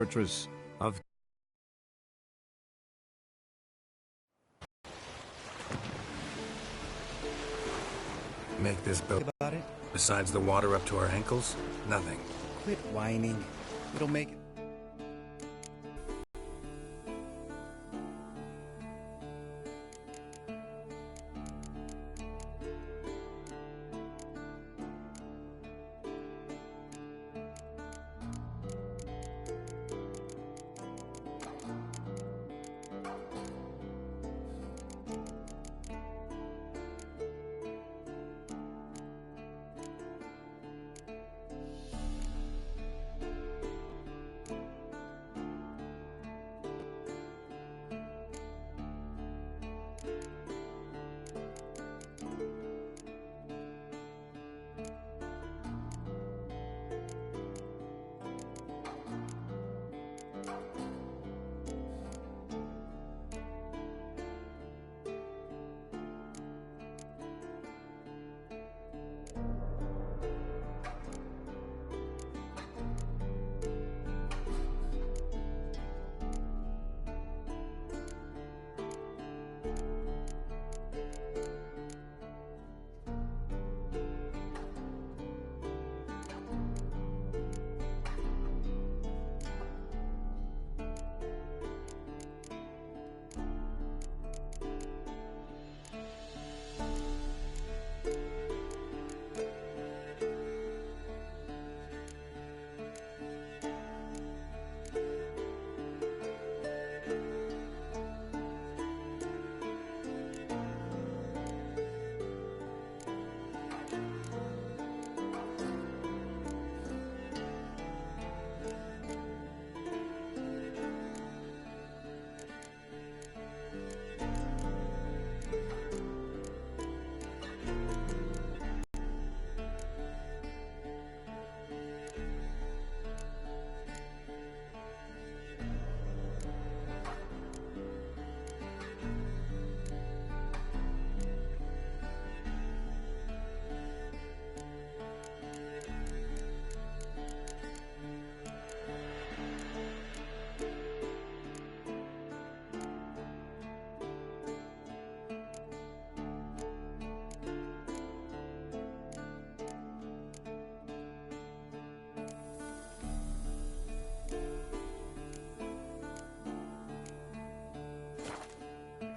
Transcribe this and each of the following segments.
fortress of... Make this boat About it? besides the water up to our ankles? Nothing. Quit whining. It'll make it.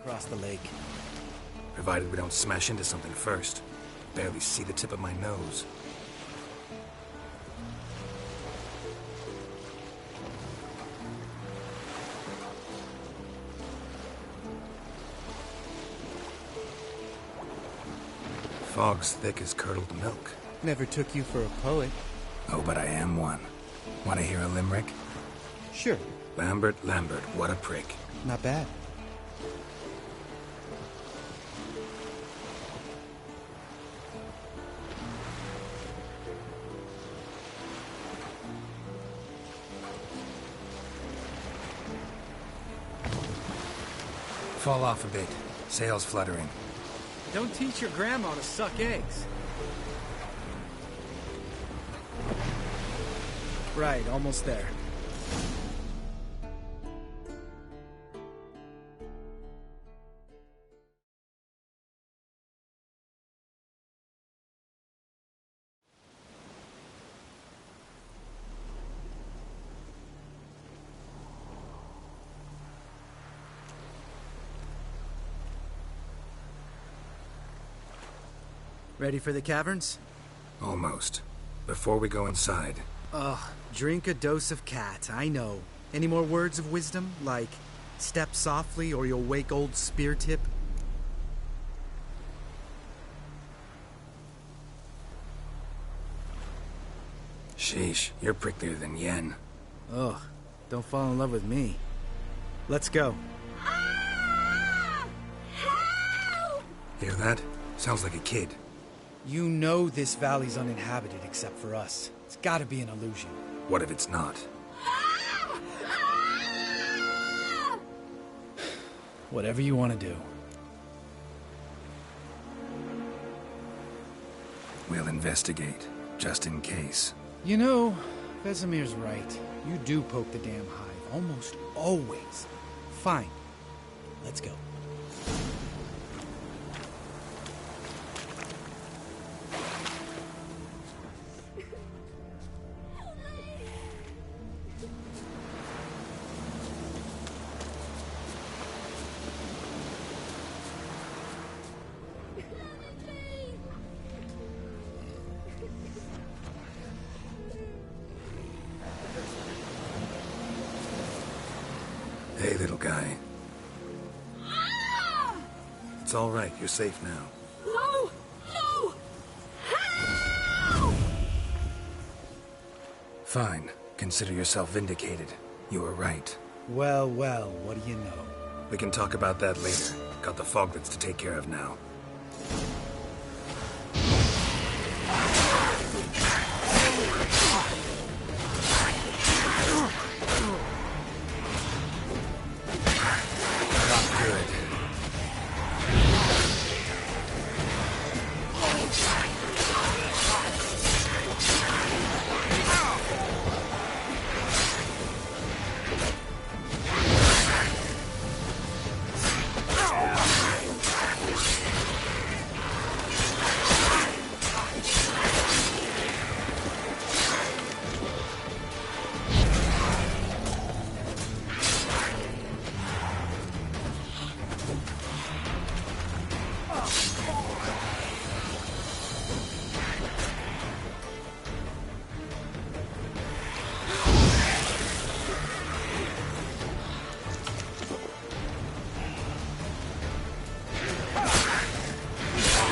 Across the lake. Provided we don't smash into something first. Barely see the tip of my nose. Fog's thick as curdled milk. Never took you for a poet. Oh, but I am one. Want to hear a limerick? Sure. Lambert, Lambert, what a prick. Not bad. Fall off a bit. Sails fluttering. Don't teach your grandma to suck eggs. Right, almost there. Ready for the caverns? Almost. Before we go inside. Ugh, drink a dose of cat, I know. Any more words of wisdom, like step softly or you'll wake old Spear Tip? Sheesh, you're pricklier than Yen. Ugh, don't fall in love with me. Let's go. Hear that? Sounds like a kid. You know this valley's uninhabited except for us. It's gotta be an illusion. What if it's not? Whatever you want to do. We'll investigate, just in case. You know, Vesemir's right. You do poke the damn hive, almost always. Fine. Let's go. Hey, little guy. It's all right. You're safe now. No! No! Help! Fine. Consider yourself vindicated. You were right. Well, well, what do you know? We can talk about that later. Got the Foglets to take care of now.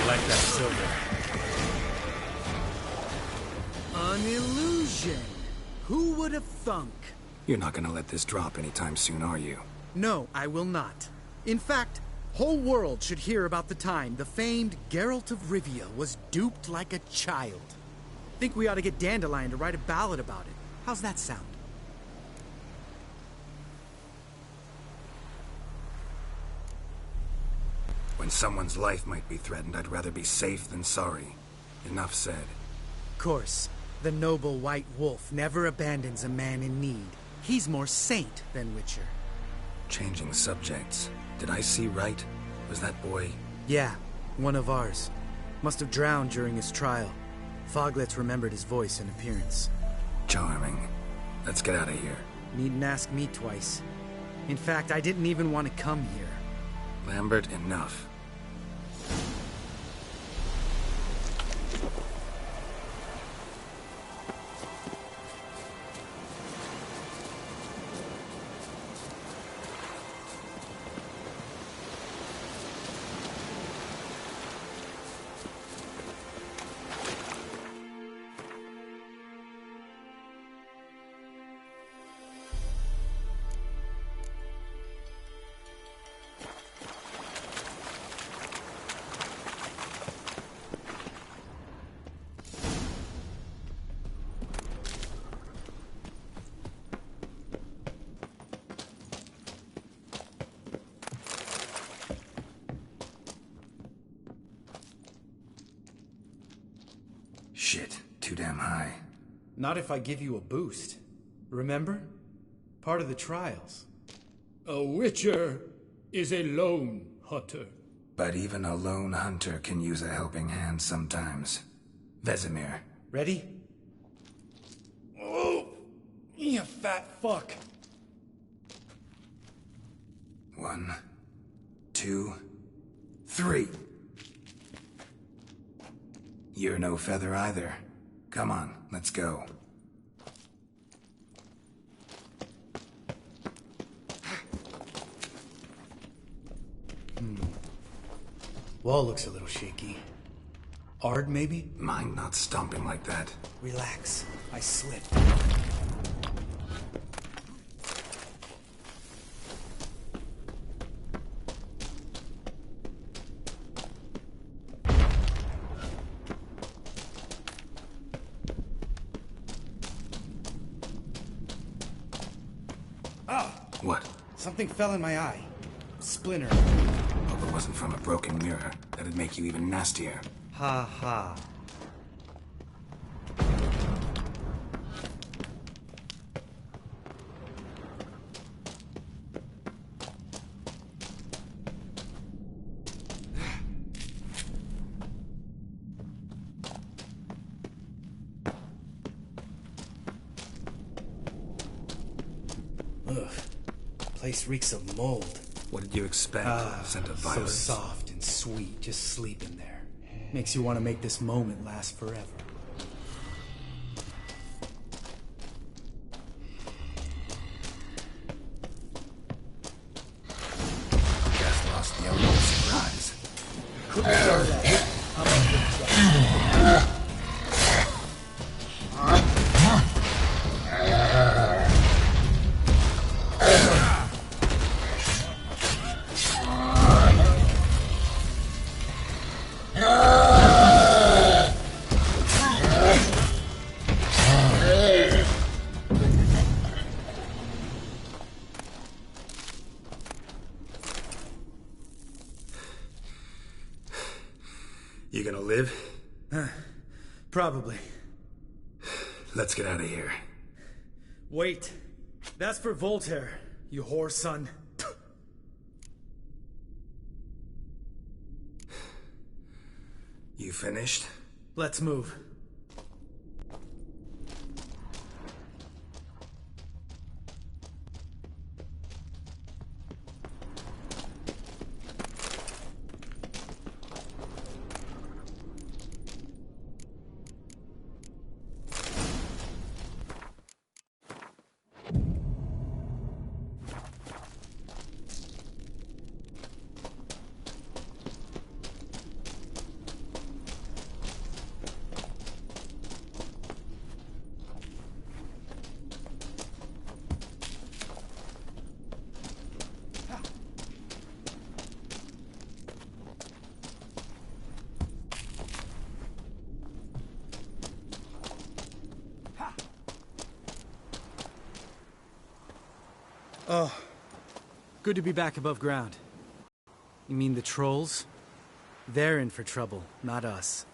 Like that silver. An illusion. Who would have thunk? You're not gonna let this drop anytime soon, are you? No, I will not. In fact, whole world should hear about the time the famed Geralt of Rivia was duped like a child. Think we ought to get Dandelion to write a ballad about it. How's that sound? When someone's life might be threatened, I'd rather be safe than sorry. Enough said. Of course, the noble white wolf never abandons a man in need. He's more saint than Witcher. Changing subjects. Did I see right? Was that boy... Yeah, one of ours. Must have drowned during his trial. Foglets remembered his voice and appearance. Charming. Let's get out of here. Needn't ask me twice. In fact, I didn't even want to come here. Lambert, enough. Shit, too damn high. Not if I give you a boost. Remember? Part of the trials. A witcher is a lone hunter. But even a lone hunter can use a helping hand sometimes. Vesemir. Ready? Oh, you fat fuck. 1, 2, 3. You're no feather either. Come on, let's go. Wall looks a little shaky. Ard, maybe? Mind not stomping like that. Relax. I slipped. What? Something fell in my eye. Splinter. Hope it wasn't from a broken mirror. That'd make you even nastier. Ha ha. Ugh. Place reeks of mold. What did you expect? Scent of So violence? soft and sweet, just sleeping there. Makes you want to make this moment last forever. Gas lost the element of surprise. You gonna live? Probably. Let's get out of here. Wait. That's for Voltaire, you whore son. You finished? Let's move. Oh, good to be back above ground. You mean the trolls? They're in for trouble, not us.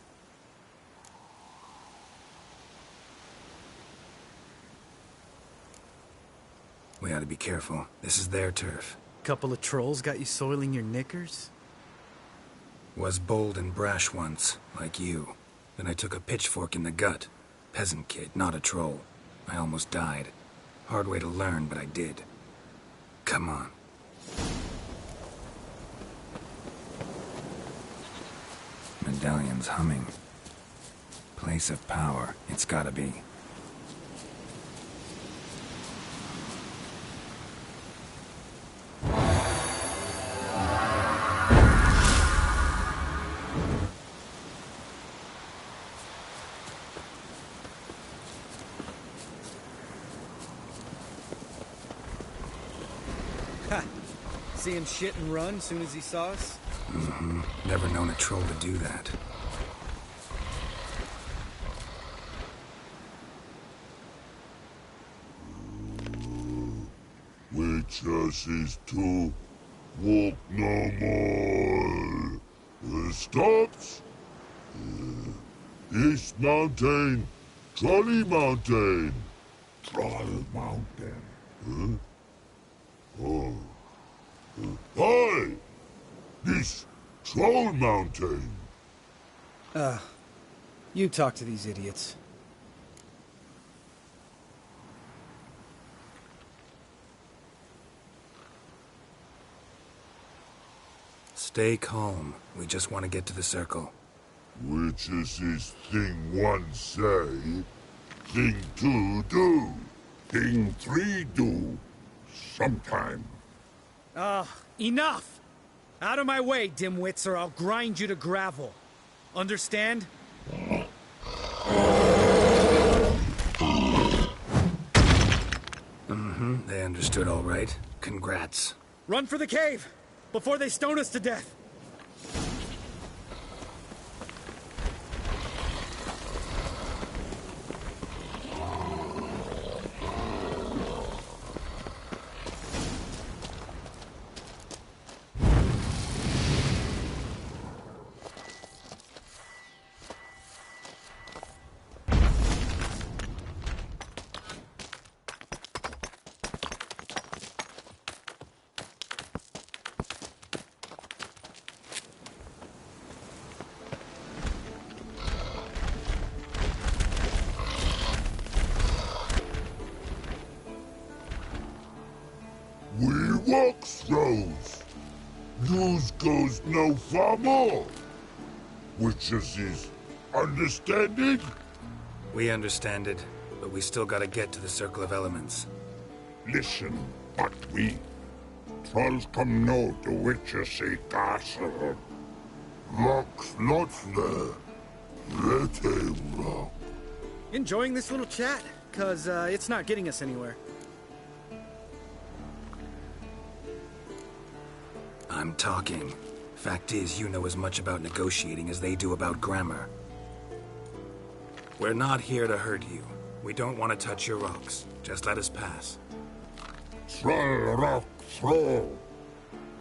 We ought to be careful. This is their turf. Couple of trolls got you soiling your knickers? Was bold and brash once, like you. Then I took a pitchfork in the gut. Peasant kid, not a troll. I almost died. Hard way to learn, but I did. Come on. Medallion's humming. Place of power, it's gotta be. Ha! See him shit and run soon as he saw us? Mm-hmm. Never known a troll to do that. Which us is to walk no more. Stops? East Mountain, Trolley Mountain. Troll Mountain. Huh? Oh. Hi! This Troll Mountain. You talk to these idiots. Stay calm. We just want to get to the circle. Which is this thing one say, thing two do, thing three do, sometime. Enough! Out of my way, dimwits, or I'll grind you to gravel. Understand? Mm-hmm. They understood all right. Congrats. Run for the cave! Before they stone us to death! Walks throws. News goes no far more. Witches is understanding? We understand it, but we still gotta get to the Circle of Elements. Listen, but we. Trolls come no to Witches castle. Rocks lots there. Let him rock. Enjoying this little chat? Cause it's not getting us anywhere. I'm talking. Fact is, you know as much about negotiating as they do about grammar. We're not here to hurt you. We don't want to touch your rocks. Just let us pass. Troll rock throw.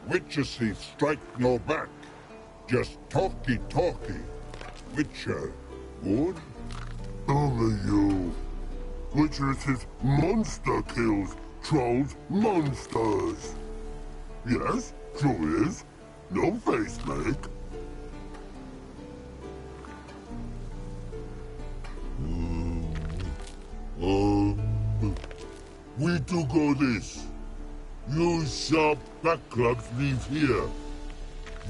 Witches strike no back. Just talky. Witcher, good? Only you. Witches is monster kills. Trolls monsters. Yes, true is. No face make. We do go this. Use sharp backlocks leave here.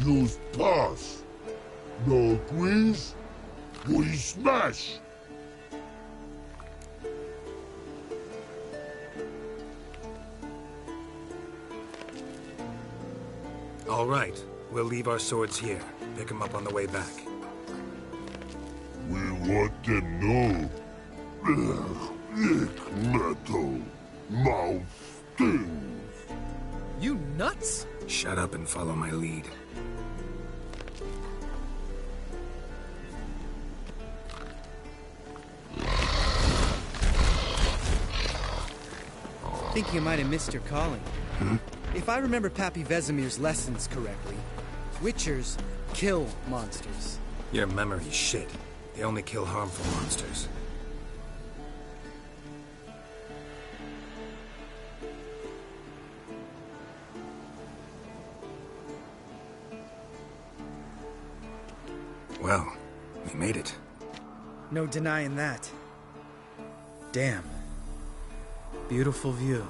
Use pass. No agrees? We smash. All right. We'll leave our swords here. Pick them up on the way back. We want them know. Lick metal. Mouth stings. You nuts? Shut up and follow my lead. Think you might have missed your calling. If I remember Pappy Vesemir's lessons correctly, Witchers kill monsters. Your memory's shit. They only kill harmful monsters. Well, we made it. No denying that. Damn. Beautiful view.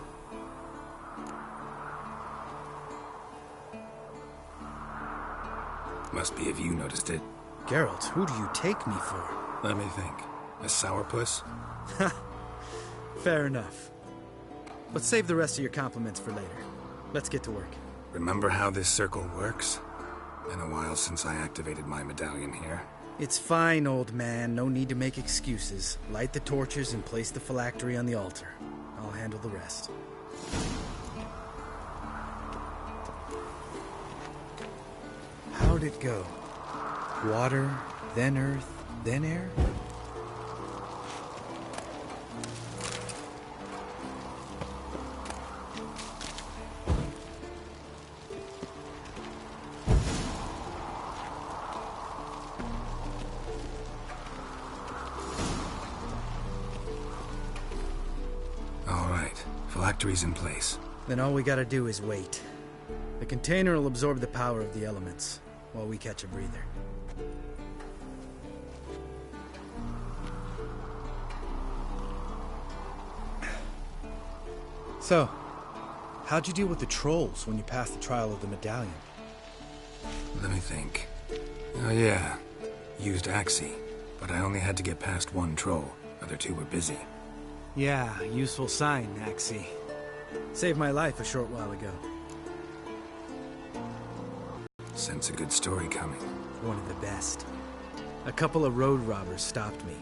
Must be if you noticed it. Geralt, who do you take me for? Let me think. A sourpuss? Fair enough. But save the rest of your compliments for later. Let's get to work. Remember how this circle works? Been a while since I activated my medallion here. It's fine, old man. No need to make excuses. Light the torches and place the phylactery on the altar. I'll handle the rest. How'd it go? Water, then earth, then air? All right, phylactery's in place. Then all we gotta do is wait. The container will absorb the power of the elements, while we catch a breather. So, how'd you deal with the trolls when you passed the trial of the medallion? Let me think. Oh yeah, used Axii, but I only had to get past one troll. Other two were busy. Yeah, useful sign, Axii. Saved my life a short while ago. Sense a good story coming. One of the best. A couple of road robbers stopped me.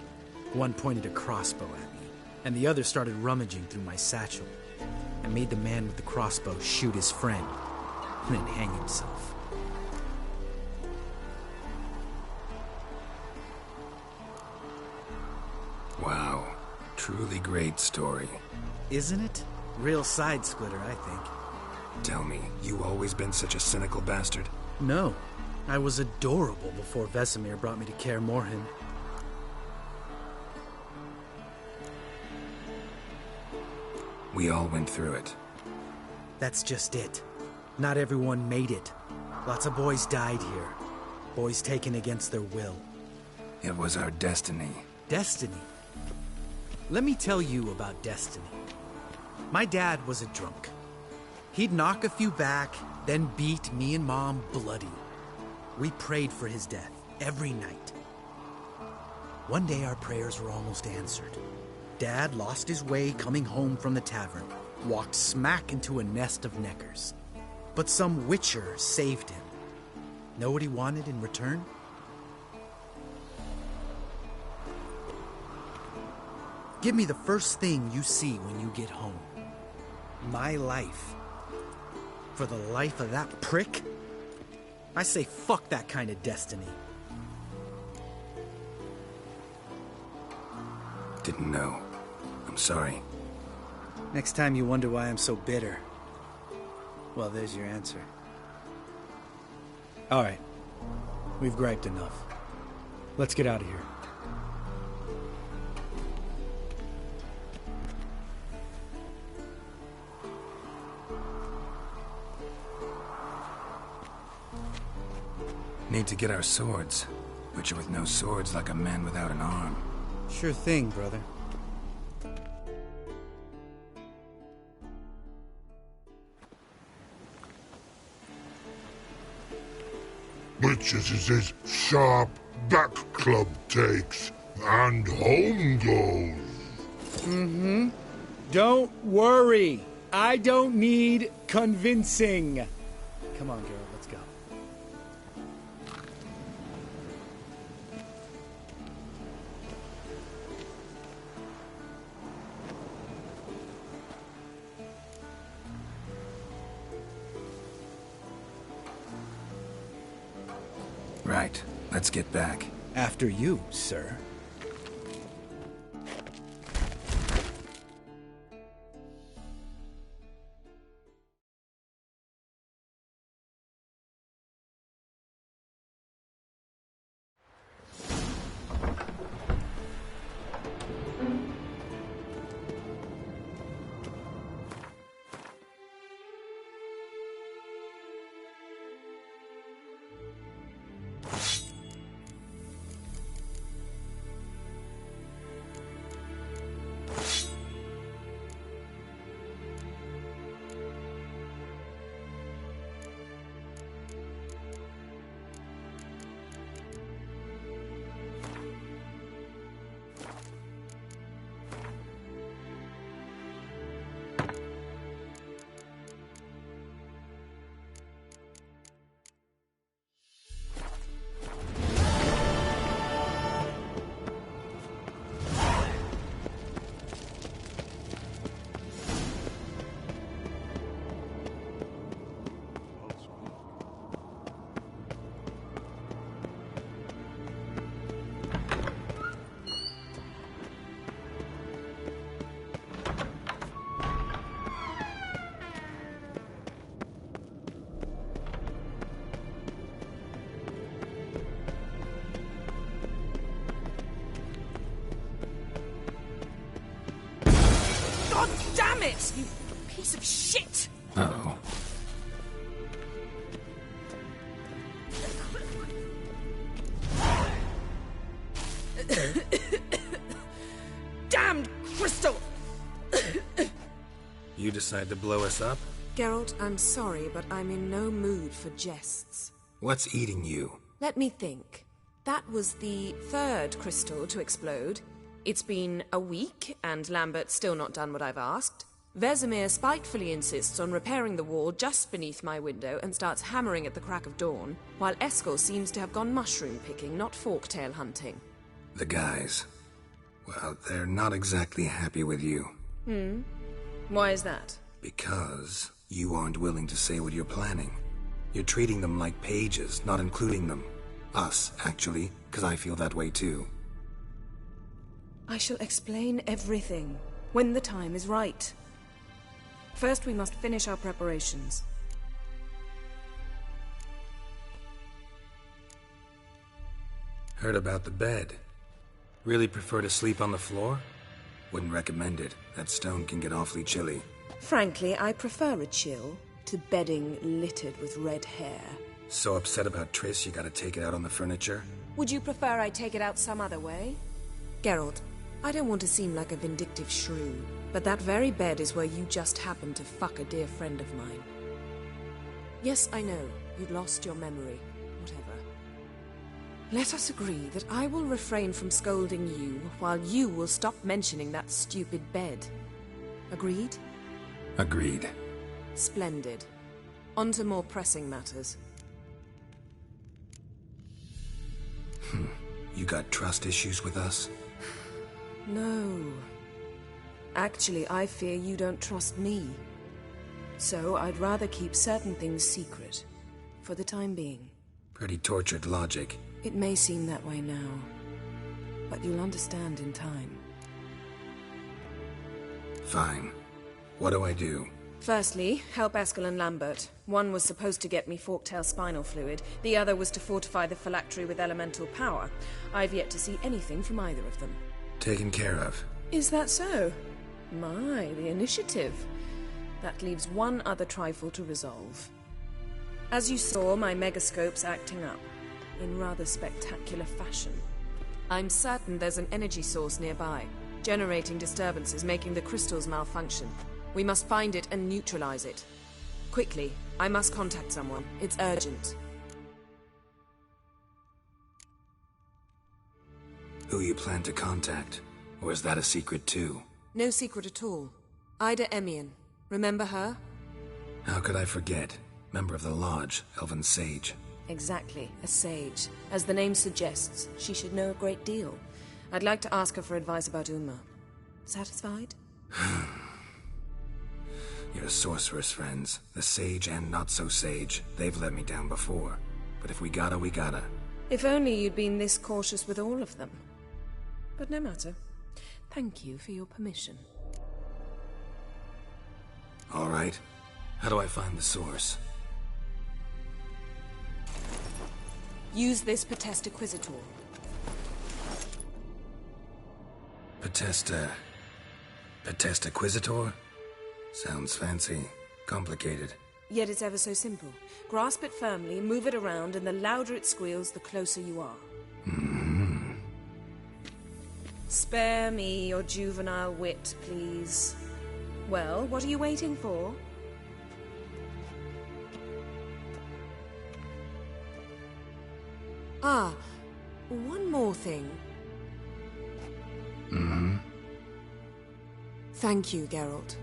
One pointed a crossbow at me, and the other started rummaging through my satchel. I made the man with the crossbow shoot his friend, and then hang himself. Wow, truly great story. Isn't it? Real side splitter, I think. Tell me, you always been such a cynical bastard? No, I was adorable before Vesemir brought me to Kaer Morhen. We all went through it. That's just it. Not everyone made it. Lots of boys died here. Boys taken against their will. It was our destiny. Destiny? Let me tell you about destiny. My dad was a drunk. He'd knock a few back, then beat me and Mom bloody. We prayed for his death every night. One day our prayers were almost answered. Dad lost his way coming home from the tavern, walked smack into a nest of neckers. But some witcher saved him. Know what he wanted in return? Give me the first thing you see when you get home. My life. For the life of that prick? I say fuck that kind of destiny. Didn't know. I'm sorry. Next time you wonder why I'm so bitter, well, there's your answer. All right. We've griped enough. Let's get out of here. Need to get our swords. Witcher with no swords like a man without an arm. Sure thing, brother. Witches is his sharp back club takes, and home goes. Don't worry. I don't need convincing. Come on, Geralt, let's go. Right. Let's get back. After you, sir. God damn it, you piece of shit! Uh-oh. Damned crystal! You decide to blow us up? Geralt, I'm sorry, but I'm in no mood for jests. What's eating you? Let me think. That was the third crystal to explode. It's been a week, and Lambert's still not done what I've asked. Vesemir spitefully insists on repairing the wall just beneath my window and starts hammering at the crack of dawn, while Eskel seems to have gone mushroom picking, not forktail hunting. The guys. Well, they're not exactly happy with you. Why is that? Because you aren't willing to say what you're planning. You're treating them like pages, not including them. Us, actually, because I feel that way too. I shall explain everything when the time is right. First, we must finish our preparations. Heard about the bed. Really prefer to sleep on the floor? Wouldn't recommend it. That stone can get awfully chilly. Frankly, I prefer a chill to bedding littered with red hair. So upset about Triss you gotta take it out on the furniture? Would you prefer I take it out some other way? Geralt, I don't want to seem like a vindictive shrew, but that very bed is where you just happened to fuck a dear friend of mine. Yes, I know, you'd lost your memory. Whatever. Let us agree that I will refrain from scolding you, while you will stop mentioning that stupid bed. Agreed? Agreed. Splendid. On to more pressing matters. You got trust issues with us? No. Actually, I fear you don't trust me. So I'd rather keep certain things secret, for the time being. Pretty tortured logic. It may seem that way now, but you'll understand in time. Fine. What do I do? Firstly, help Eskel and Lambert. One was supposed to get me forktail spinal fluid, the other was to fortify the phylactery with elemental power. I've yet to see anything from either of them. Taken care of. Is that so? My, the initiative. That leaves one other trifle to resolve. As you saw, my megascope's acting up, in rather spectacular fashion. I'm certain there's an energy source nearby, generating disturbances, making the crystals malfunction. We must find it and neutralize it. Quickly, I must contact someone. It's urgent. Who you plan to contact? Or is that a secret too? No secret at all. Ida Emian. Remember her? How could I forget? Member of the Lodge, Elven Sage. Exactly, a sage. As the name suggests, she should know a great deal. I'd like to ask her for advice about Uma. Satisfied? Your sorceress friends, the sage and not-so-sage, they've let me down before. But if we gotta, we gotta. If only you'd been this cautious with all of them. But no matter. Thank you for your permission. All right. How do I find the source? Use this Potesta Quisitor. Potesta Quisitor? Sounds fancy. Complicated. Yet it's ever so simple. Grasp it firmly, move it around, and the louder it squeals, the closer you are. Spare me your juvenile wit, please. Well, what are you waiting for? Ah, one more thing. Thank you, Geralt.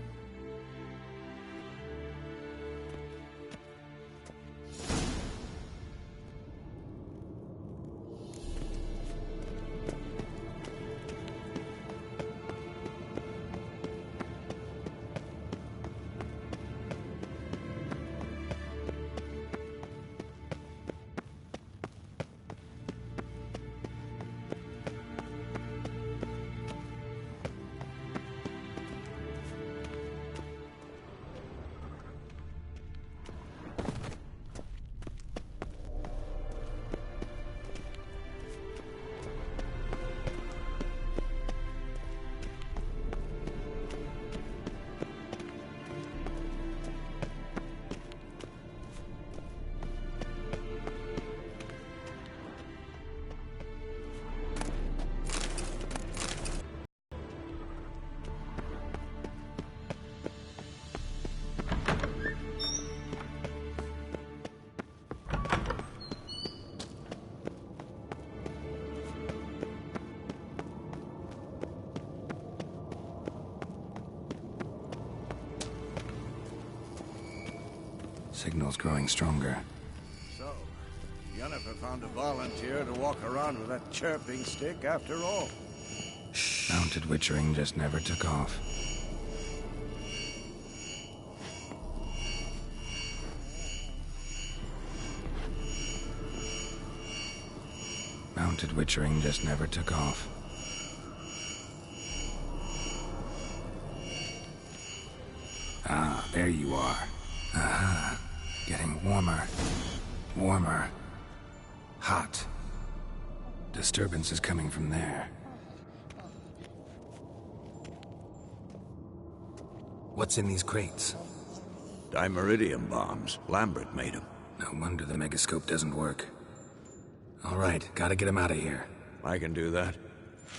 Signal's growing stronger. So, Yennefer found a volunteer to walk around with that chirping stick after all. Mounted witchering just never took off. Mounted witchering just never took off. Ah, there you are. Aha. Getting warmer. Warmer. Hot. Disturbance is coming from there. What's in these crates? Dimeridium bombs. Lambert made them. No wonder the megascope doesn't work. All right, gotta get him out of here. I can do that.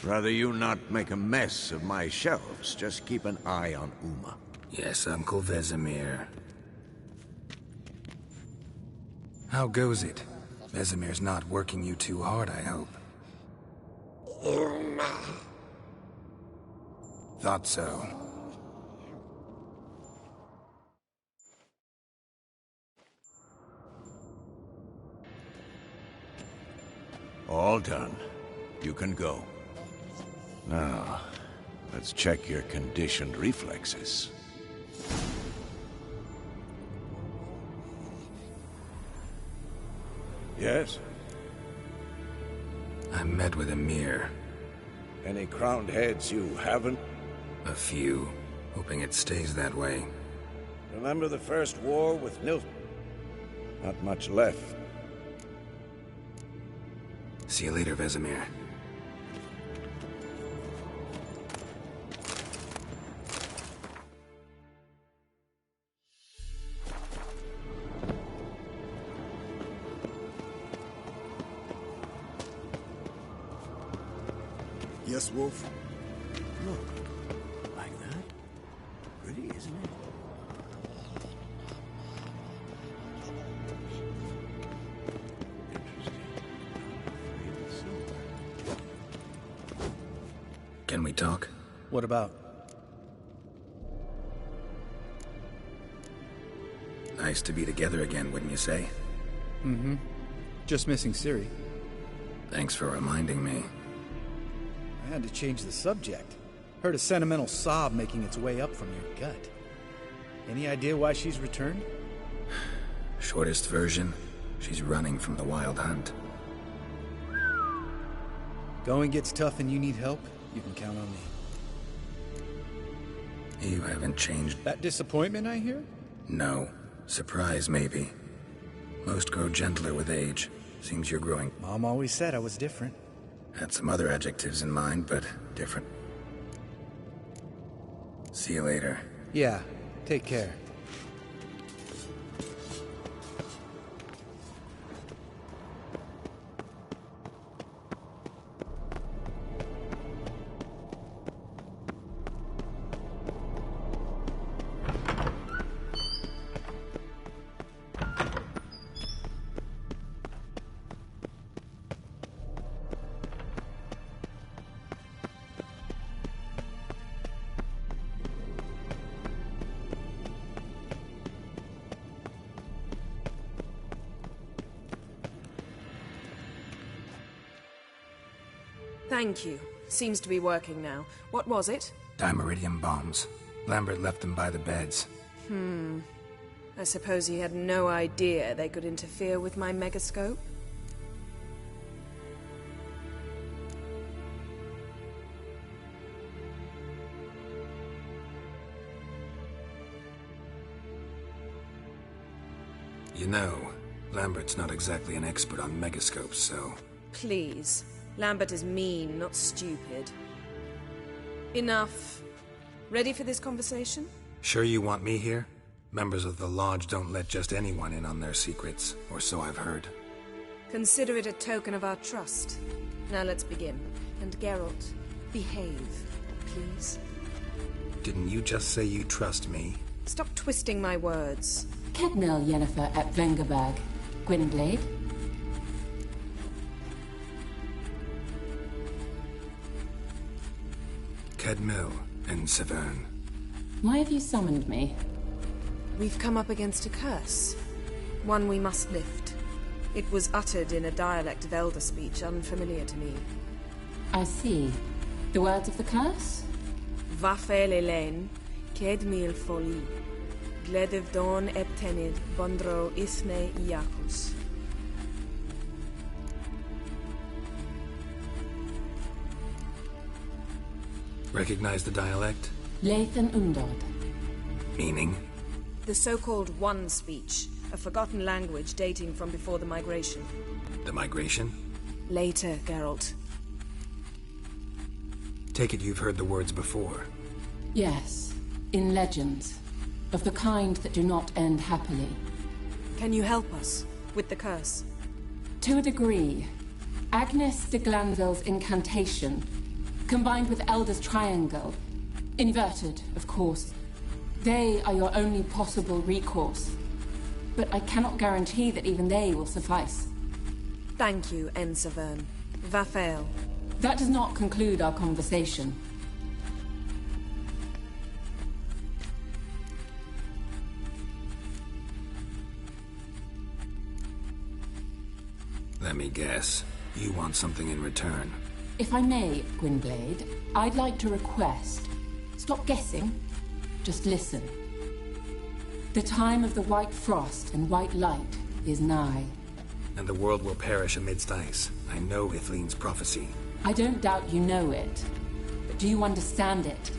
Rather you not make a mess of my shelves. Just keep an eye on Uma. Yes, Uncle Vesemir. How goes it? Vesemir's not working you too hard, I hope. Thought so. All done. You can go. Now, let's check your conditioned reflexes. Yes? I met with Emir. Any crowned heads you haven't? A few. Hoping it stays that way. Remember the first war with Nilf? Not much left. See you later, Vesemir. Yes, Wolf? Look. Like that? Pretty, isn't it? Can we talk? What about? Nice to be together again, wouldn't you say? Mm-hmm. Just missing Ciri. Thanks for reminding me. I had to change the subject. Heard a sentimental sob making its way up from your gut. Any idea why she's returned? Shortest version, she's running from the Wild Hunt. Going gets tough and you need help, you can count on me. You haven't changed. That disappointment I hear? No. Surprise, maybe. Most grow gentler with age. Seems you're growing. Mom always said I was different. Had some other adjectives in mind, but different. See you later. Yeah, take care. Thank you. Seems to be working now. What was it? Dimeridium bombs. Lambert left them by the beds. I suppose he had no idea they could interfere with my megascope? You know, Lambert's not exactly an expert on megascopes, so... Please. Lambert is mean, not stupid. Enough. Ready for this conversation? Sure you want me here? Members of the Lodge don't let just anyone in on their secrets, or so I've heard. Consider it a token of our trust. Now let's begin. And Geralt, behave, please. Didn't you just say you trust me? Stop twisting my words. Kednel Yennefer at Vengerberg. Gwynblade? Kedmil and Severn. Why have you summoned me? We've come up against a curse. One we must lift. It was uttered in a dialect of Elder speech unfamiliar to me. I see. The words of the curse? Vafel Elaine, Kedmil Foli, Gledev Don Eptenid, Bondro Isne Iacus. Recognize the dialect? Lathan Undod. Meaning? The so-called One speech, a forgotten language dating from before the migration. The migration? Later, Geralt. Take it you've heard the words before. Yes, in legends. Of the kind that do not end happily. Can you help us with the curse? To a degree. Agnes de Glanville's incantation combined with Elder's Triangle. Inverted, of course. They are your only possible recourse. But I cannot guarantee that even they will suffice. Thank you, Ensavern. Vafael. That does not conclude our conversation. Let me guess. You want something in return. If I may, Gwynblade, I'd like to request. Stop guessing. Just listen. The time of the white frost and white light is nigh. And the world will perish amidst ice. I know Ithleen's prophecy. I don't doubt you know it. But do you understand it?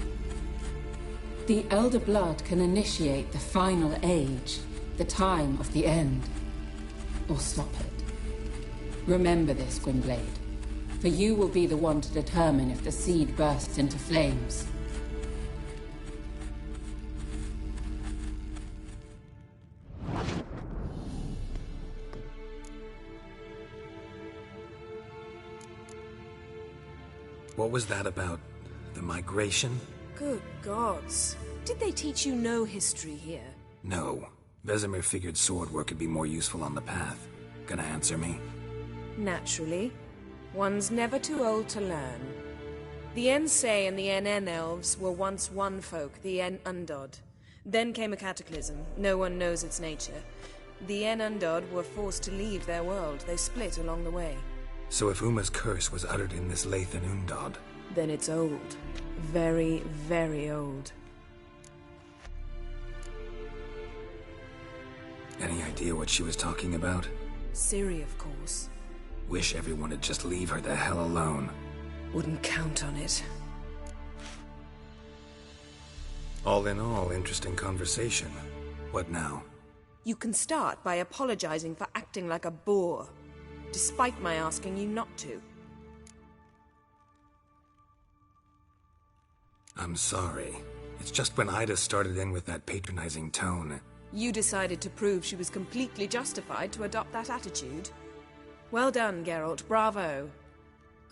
The Elder Blood can initiate the final age, the time of the end. Or stop it. Remember this, Gwynblade. For you will be the one to determine if the seed bursts into flames. What was that about? The migration? Good gods. Did they teach you no history here? No. Vesemir figured sword work could be more useful on the path. Gonna answer me? Naturally. One's never too old to learn. The Ensei and the NN elves were once one folk, the En Undod. Then came a cataclysm. No one knows its nature. The En Undod were forced to leave their world. They split along the way. So if Uma's curse was uttered in this Lathan Undod... Then it's old. Very, very old. Any idea what she was talking about? Ciri, of course. Wish everyone would just leave her the hell alone. Wouldn't count on it. All in all, interesting conversation. What now? You can start by apologizing for acting like a boor, despite my asking you not to. I'm sorry. It's just when Ida started in with that patronizing tone. You decided to prove she was completely justified to adopt that attitude. Well done, Geralt. Bravo.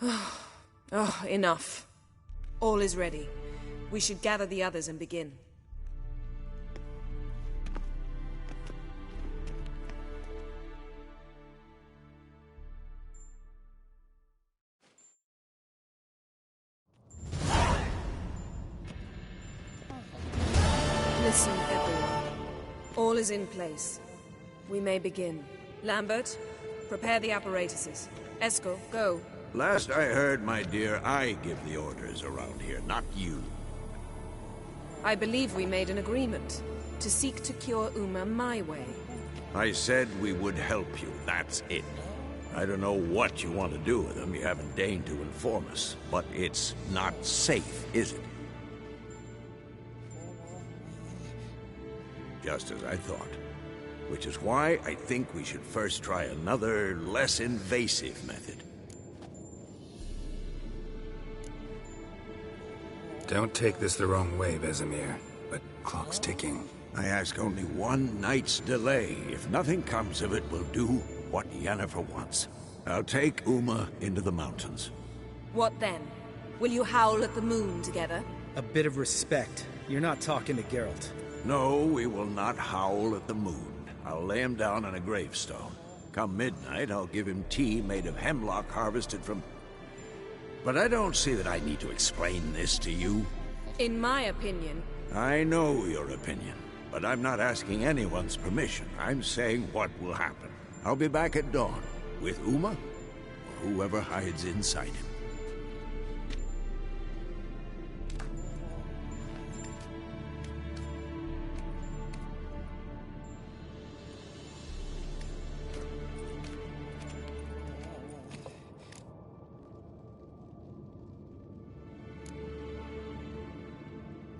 Oh, enough. All is ready. We should gather the others and begin. Listen, everyone. All is in place. We may begin. Lambert, prepare the apparatuses. Eskel, go. Last I heard, my dear, I give the orders around here, not you. I believe we made an agreement to seek to cure Uma my way. I said we would help you, that's it. I don't know what you want to do with them, you haven't deigned to inform us. But it's not safe, is it? Just as I thought. Which is why I think we should first try another, less invasive method. Don't take this the wrong way, Vesemir, but clock's ticking. I ask only one night's delay. If nothing comes of it, we'll do what Yennefer wants. I'll take Uma into the mountains. What then? Will you howl at the moon together? A bit of respect. You're not talking to Geralt. No, we will not howl at the moon. I'll lay him down on a gravestone. Come midnight, I'll give him tea made of hemlock harvested from... But I don't see that I need to explain this to you. In my opinion... I know your opinion, but I'm not asking anyone's permission. I'm saying what will happen. I'll be back at dawn, with Uma, or whoever hides inside him.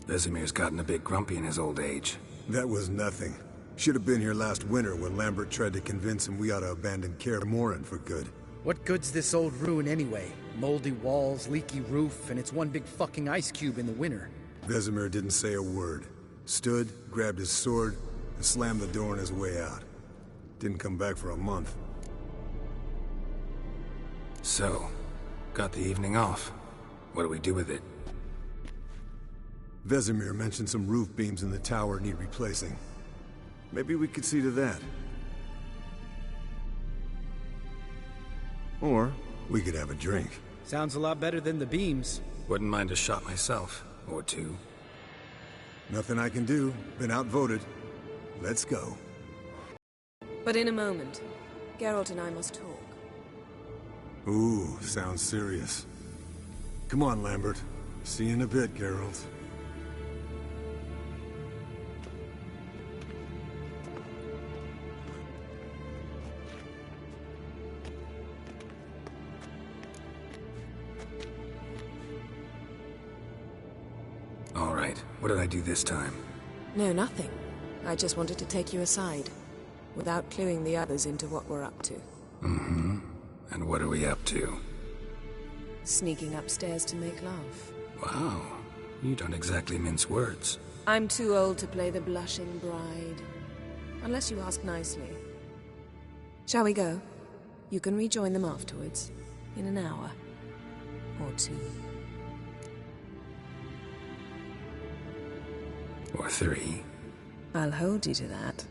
Vesemir's gotten a bit grumpy in his old age. That was nothing. Should have been here last winter when Lambert tried to convince him we ought to abandon Kaer Morhen for good. What good's this old ruin anyway? Moldy walls, leaky roof, and it's one big fucking ice cube in the winter. Vesemir didn't say a word. Stood, grabbed his sword, and slammed the door on his way out. Didn't come back for a month. So, got the evening off. What do we do with it? Vesemir mentioned some roof beams in the tower need replacing. Maybe we could see to that. Or we could have a drink. Sounds a lot better than the beams. Wouldn't mind a shot myself. Or two. Nothing I can do. Been outvoted. Let's go. But in a moment, Geralt and I must talk. Ooh, sounds serious. Come on, Lambert. See you in a bit, Geralt. All right, what did I do this time? No, nothing. I just wanted to take you aside, without cluing the others into what we're up to. Mm-hmm. And what are we up to? Sneaking upstairs to make love. Wow, you don't exactly mince words. I'm too old to play the blushing bride. Unless you ask nicely. Shall we go? You can rejoin them afterwards. In an hour. Or two. Or three. I'll hold you to that.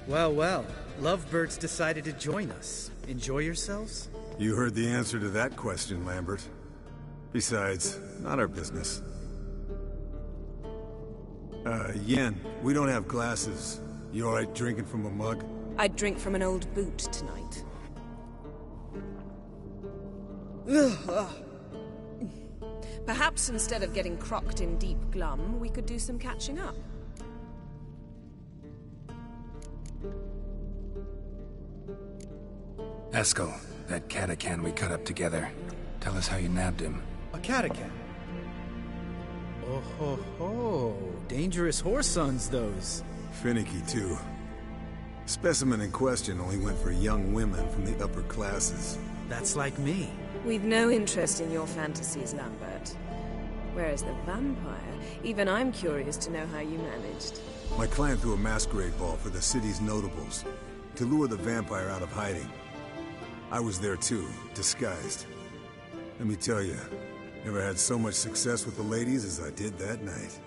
Well, well. Lovebirds decided to join us. Enjoy yourselves? You heard the answer to that question, Lambert. Besides, not our business. Yen, we don't have glasses. You alright drinking from a mug? I'd drink from an old boot tonight. Perhaps instead of getting crocked in deep glum, we could do some catching up. Eskel, that Catacan we cut up together. Tell us how you nabbed him. A Catacan? Oh ho ho. Dangerous horse sons, those. Finicky, too. Specimen in question only went for young women from the upper classes. That's like me. We've no interest in your fantasies, Lambert. Whereas the vampire, even I'm curious to know how you managed. My client threw a masquerade ball for the city's notables, to lure the vampire out of hiding. I was there too, disguised. Let me tell you, never had so much success with the ladies as I did that night.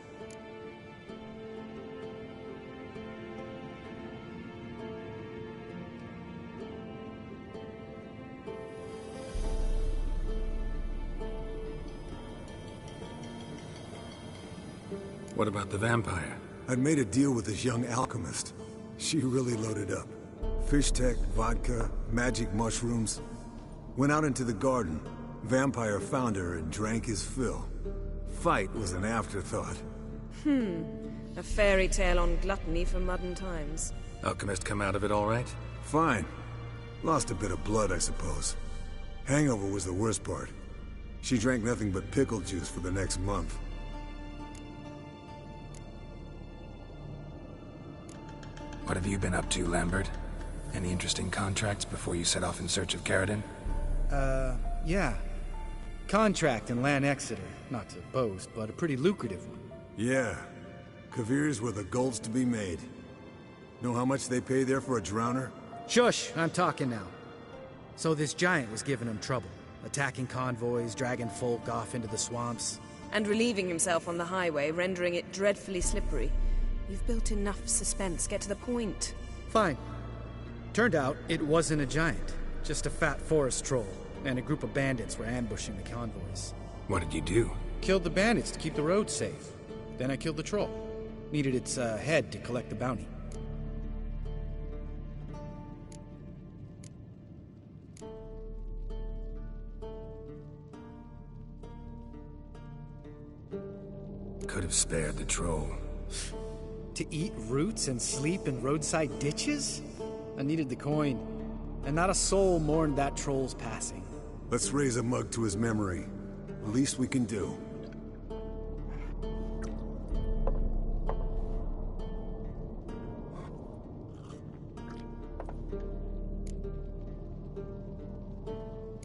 What about the vampire? I'd made a deal with this young alchemist. She really loaded up. Fish tech, vodka, magic mushrooms. Went out into the garden. Vampire found her and drank his fill. Fight was an afterthought. A fairy tale on gluttony from modern times. Alchemist come out of it all right? Fine. Lost a bit of blood, I suppose. Hangover was the worst part. She drank nothing but pickle juice for the next month. What have you been up to, Lambert? Any interesting contracts before you set off in search of Caridin? Yeah. Contract in Lan Exeter. Not to boast, but a pretty lucrative one. Yeah. Kavir's were the gold's to be made. Know how much they pay there for a drowner? Shush, I'm talking now. So this giant was giving him trouble. Attacking convoys, dragging folk off into the swamps. And relieving himself on the highway, rendering it dreadfully slippery. You've built enough suspense. Get to the point. Fine. Turned out it wasn't a giant. Just a fat forest troll. And a group of bandits were ambushing the convoys. What did you do? Killed the bandits to keep the road safe. Then I killed the troll. Needed its head to collect the bounty. Could have spared the troll. To eat roots and sleep in roadside ditches? I needed the coin. And not a soul mourned that troll's passing. Let's raise a mug to his memory. Least we can do.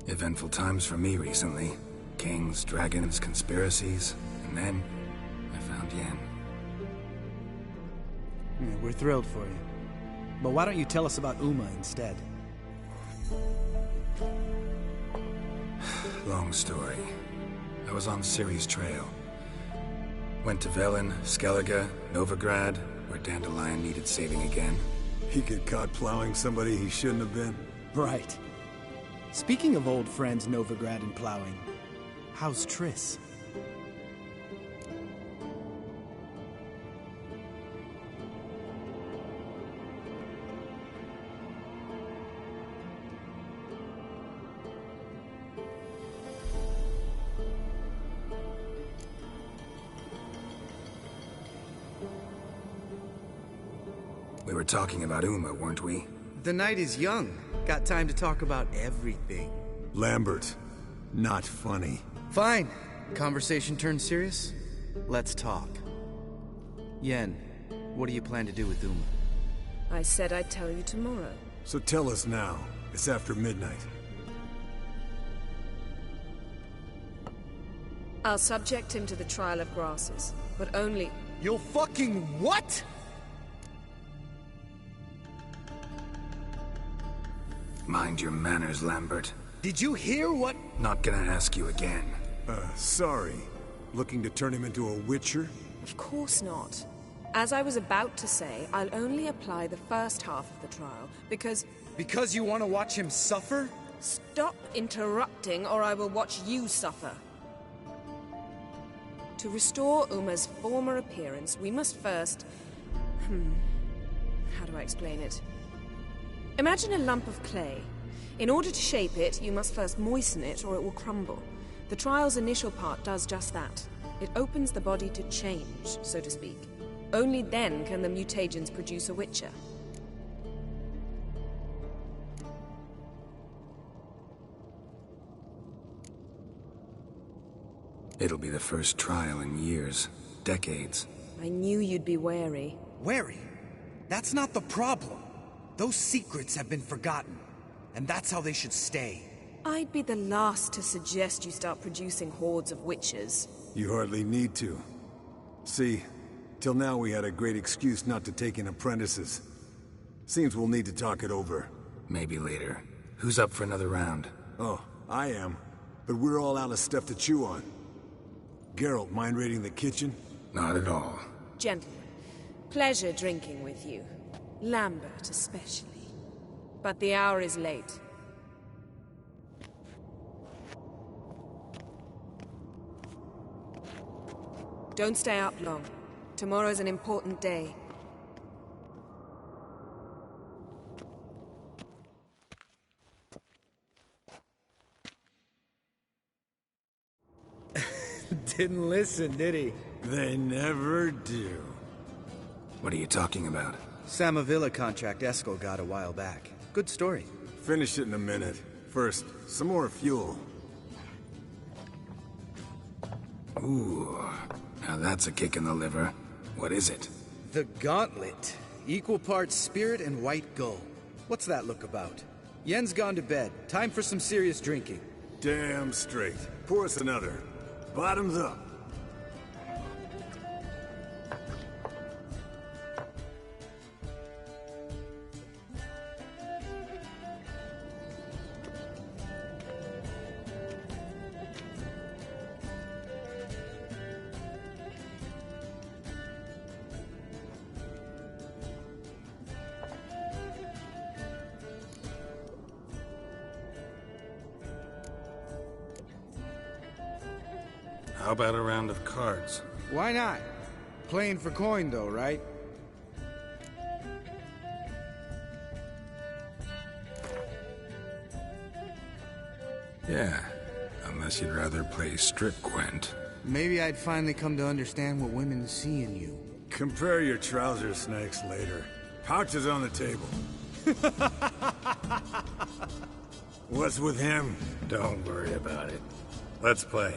Eventful times for me recently. Kings, dragons, conspiracies, and then I found Yen. Yeah, we're thrilled for you. But why don't you tell us about Uma instead? Long story. I was on Ciri's trail. Went to Velen, Skellige, Novigrad, where Dandelion needed saving again. He get caught plowing somebody he shouldn't have been? Right. Speaking of old friends Novigrad and plowing, how's Triss? We were talking about Uma, weren't we? The night is young. Got time to talk about everything. Lambert. Not funny. Fine. Conversation turned serious? Let's talk. Yen, what do you plan to do with Uma? I said I'd tell you tomorrow. So tell us now. It's after midnight. I'll subject him to the trial of grasses, but only... You'll fucking what? Mind your manners, Lambert. Did you hear what? Not gonna ask you again. Sorry. Looking to turn him into a witcher? Of course not. As I was about to say, I'll only apply the first half of the trial, because... Because you want to watch him suffer? Stop interrupting, or I will watch you suffer. To restore Uma's former appearance, we must first... How do I explain it? Imagine a lump of clay. In order to shape it, you must first moisten it, or it will crumble. The trial's initial part does just that. It opens the body to change, so to speak. Only then can the mutagens produce a Witcher. It'll be the first trial in years. Decades. I knew you'd be wary. Wary? That's not the problem. Those secrets have been forgotten. And that's how they should stay. I'd be the last to suggest you start producing hordes of witches. You hardly need to. See, till now we had a great excuse not to take in apprentices. Seems we'll need to talk it over. Maybe later. Who's up for another round? Oh, I am. But we're all out of stuff to chew on. Geralt, mind raiding the kitchen? Not at all. Gentlemen, pleasure drinking with you. Lambert especially. But the hour is late. Don't stay up long. Tomorrow's an important day. Didn't listen, did he? They never do. What are you talking about? Samavilla contract Eskel got a while back. Good story. Finish it in a minute. First, some more fuel. Ooh, now that's a kick in the liver. What is it? The Gauntlet. Equal parts spirit and white gold. What's that look about? Yen's gone to bed. Time for some serious drinking. Damn straight. Pour us another. Bottoms up. How about a round of cards? Why not? Playing for coin, though, right? Yeah, unless you'd rather play strip Gwent. Maybe I'd finally come to understand what women see in you. Compare your trouser snakes later. Pouch is on the table. What's with him? Don't worry about it. Let's play.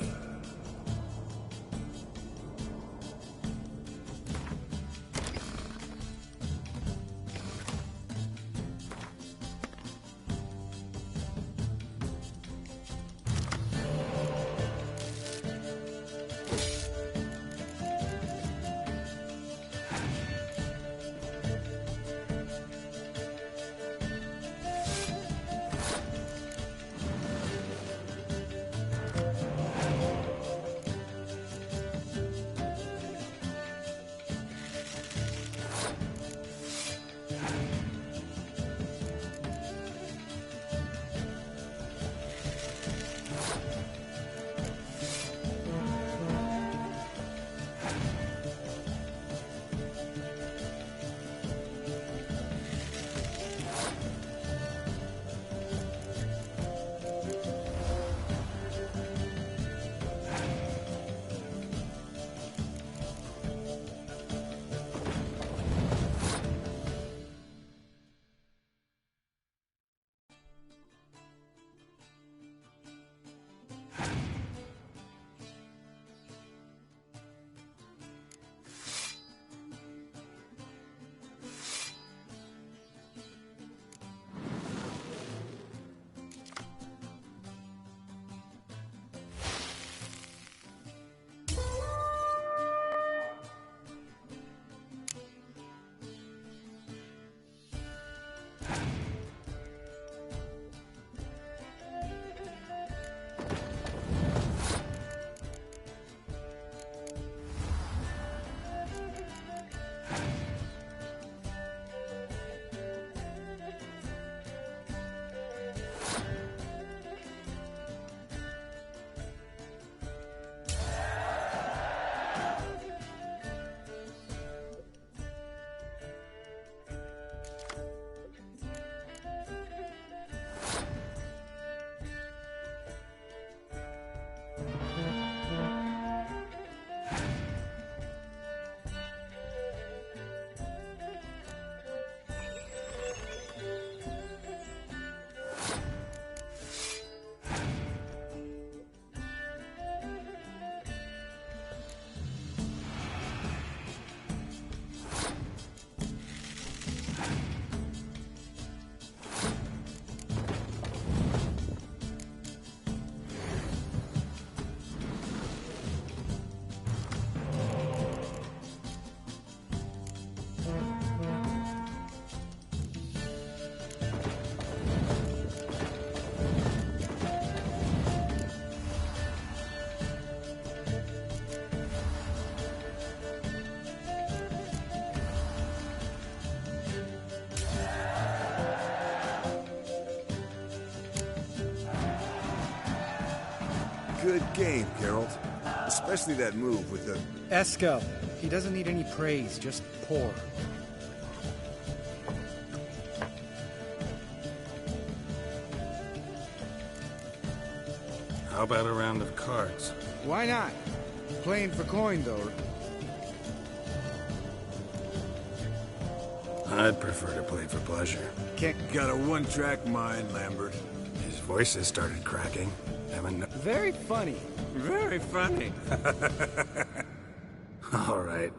Good game, Geralt. Especially that move with the... Eskel. He doesn't need any praise, just pour. How about a round of cards? Why not? Playing for coin, though. I'd prefer to play for pleasure. Got a one-track mind, Lambert. His voices started cracking. Very funny. Very funny. All right.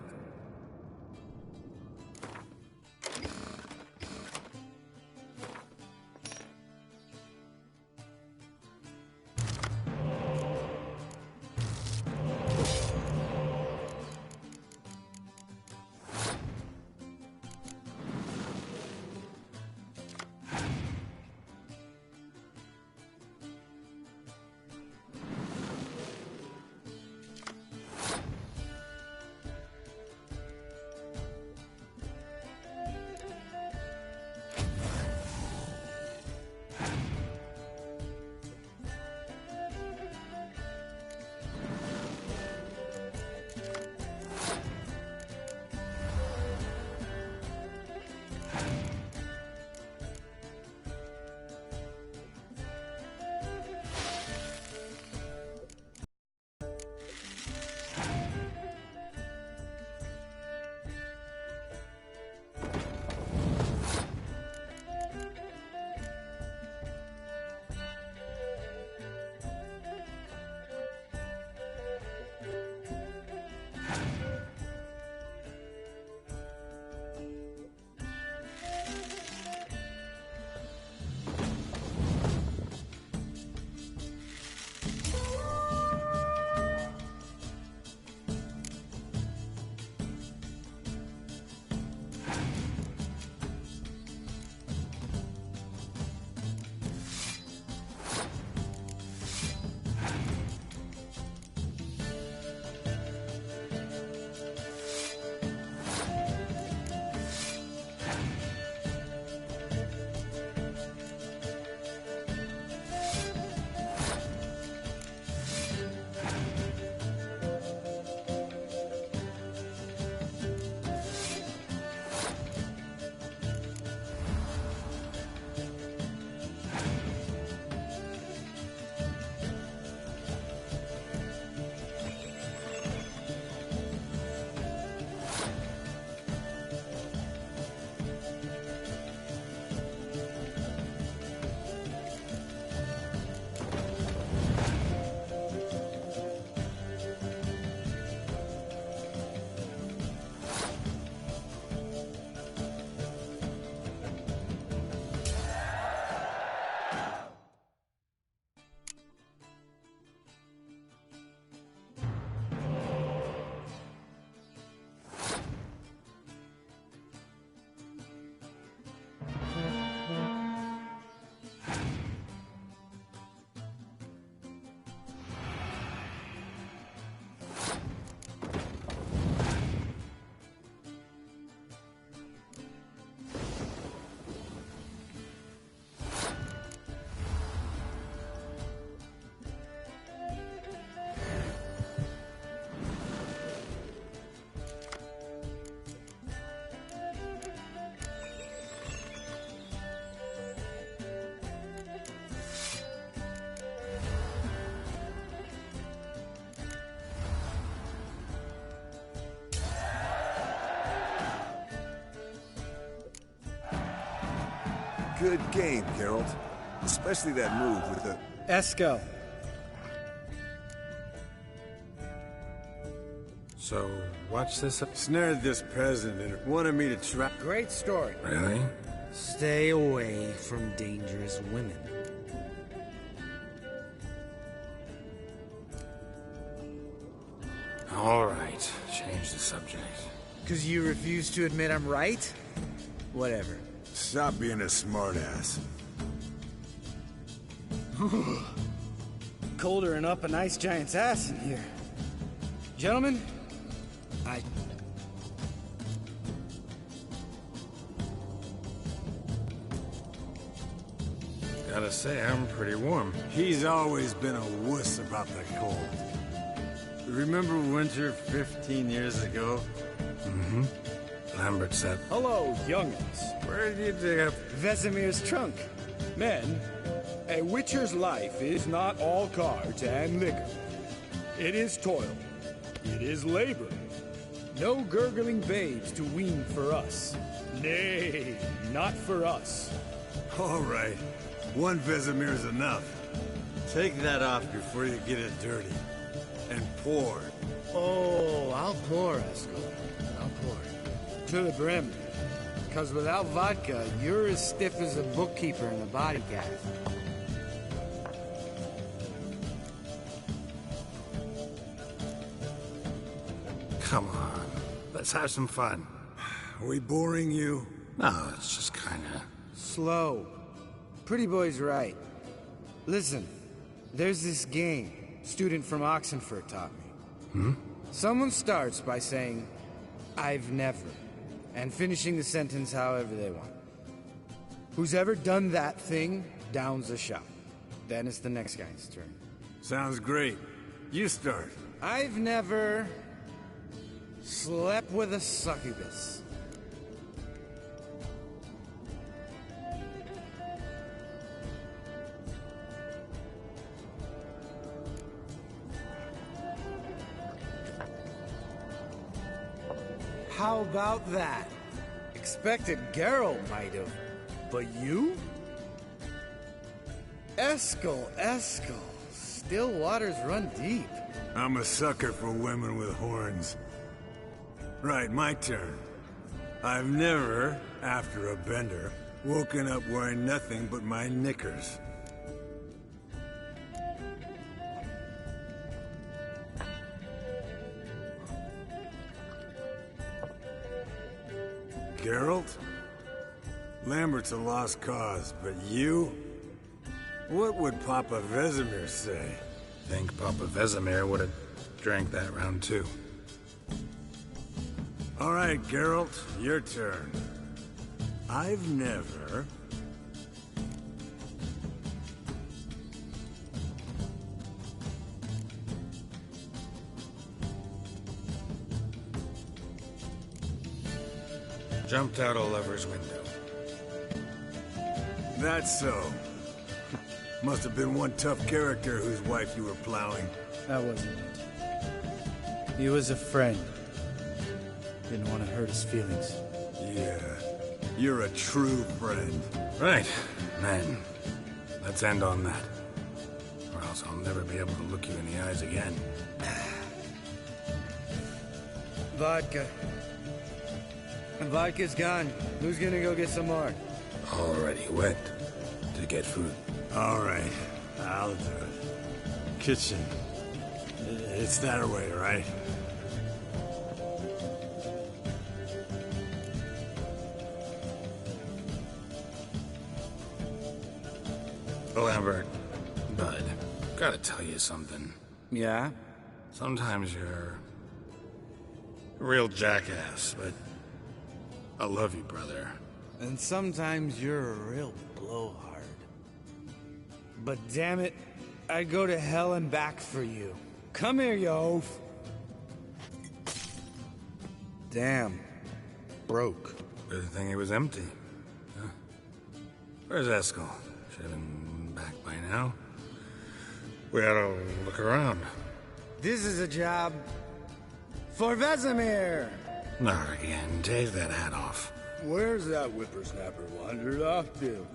Good game, Geralt. Especially that move with the... Esco. So, watch this. Snared this peasant and wanted me to try... Great story. Really? Stay away from dangerous women. All right, change the subject. Because you refuse to admit I'm right? Whatever. Stop being a smartass. Colder and up a nice giant's ass in here. Gentlemen, Gotta say, I'm pretty warm. He's always been a wuss about the cold. Remember winter 15 years ago? Mm-hmm. Lambert said, Hello, youngins. where did you dig up? Vesemir's trunk. Men, a witcher's life is not all cards and liquor. It is toil. It is labor. No gurgling babes to wean for us. Nay, not for us. All right. One Vesemir's enough. Take that off before you get it dirty. And pour. Oh, I'll pour, Esco. I'll pour. To the brim. Because without vodka, you're as stiff as a bookkeeper in a body cast. Come on, let's have some fun. Are we boring you? No, it's just kinda... Slow. Pretty boy's right. Listen, there's this game student from Oxenfurt taught me. Someone starts by saying, I've never, and finishing the sentence however they want. Who's ever done that thing downs a shot. Then it's the next guy's turn. Sounds great. You start. I've never slept with a succubus. How about that? Expected Geralt might have, but you? Eskel. Still waters run deep. I'm a sucker for women with horns. Right, my turn. I've never, after a bender, woken up wearing nothing but my knickers. Geralt? Lambert's a lost cause, but you? What would Papa Vesemir say? Think Papa Vesemir would have drank that round too. All right, Geralt, your turn. I've never... Jumped out a lover's window. That's so. Must have been one tough character whose wife you were plowing. That wasn't it. He was a friend. Didn't want to hurt his feelings. Yeah, you're a true friend. Right, then. Let's end on that. Or else I'll never be able to look you in the eyes again. Vodka. Vodka's gone. Who's gonna go get some more? Already went to get food. All right, I'll do it. Kitchen. It's that way, right? Lambert, bud, gotta tell you something. Yeah? Sometimes you're a real jackass, but I love you, brother. And sometimes you're a real blowhard. But damn it, I'd go to hell and back for you. Come here, you oaf. Damn. Broke. Good thing it was empty. Huh? Where's Eskel? Should have been back by now. We ought to look around. This is a job for Vesemir. Not again. Take that hat off. Where's that whippersnapper wandered off to?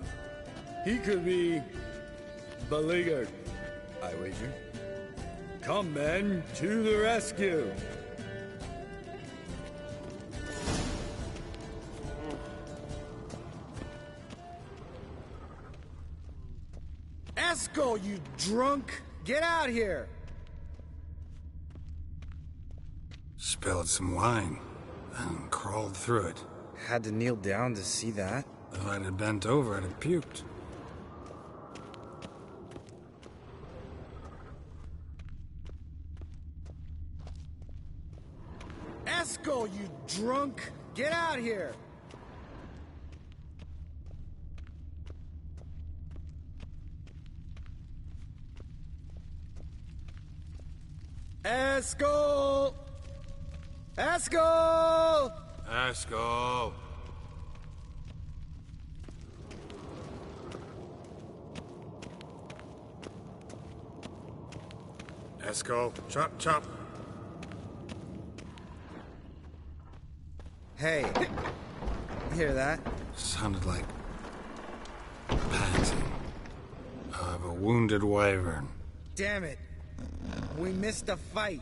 He could be beleaguered, I wager. Come, men, to the rescue! Eskel, you drunk! Get out here! Spilled some wine and crawled through it. Had to kneel down to see that. If I'd have bent over, I'd have puked. Eskel, you drunk! Get out here! Eskel! Eskel! Eskel! Eskel, chop, chop. Hey, you hear that? Sounded like panting of a wounded wyvern. Damn it. We missed a fight.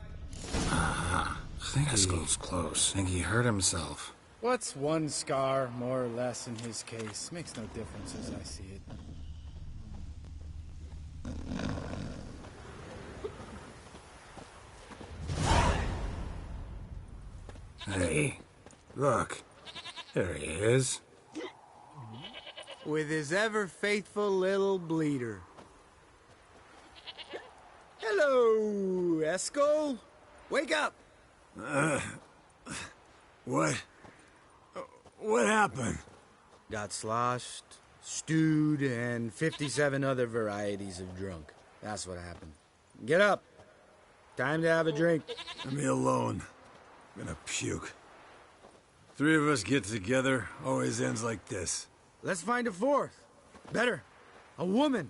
I think Eskel's close. I think he hurt himself. What's one scar, more or less, in his case? Makes no difference as I see it. Hey, look. There he is. With his ever-faithful little bleeder. Hello, Eskel. Wake up! What? What happened? Got sloshed, stewed, and 57 other varieties of drunk. That's what happened. Get up. Time to have a drink. Leave me alone. I'm gonna puke. Three of us get together, always ends like this. Let's find a fourth. Better. A woman.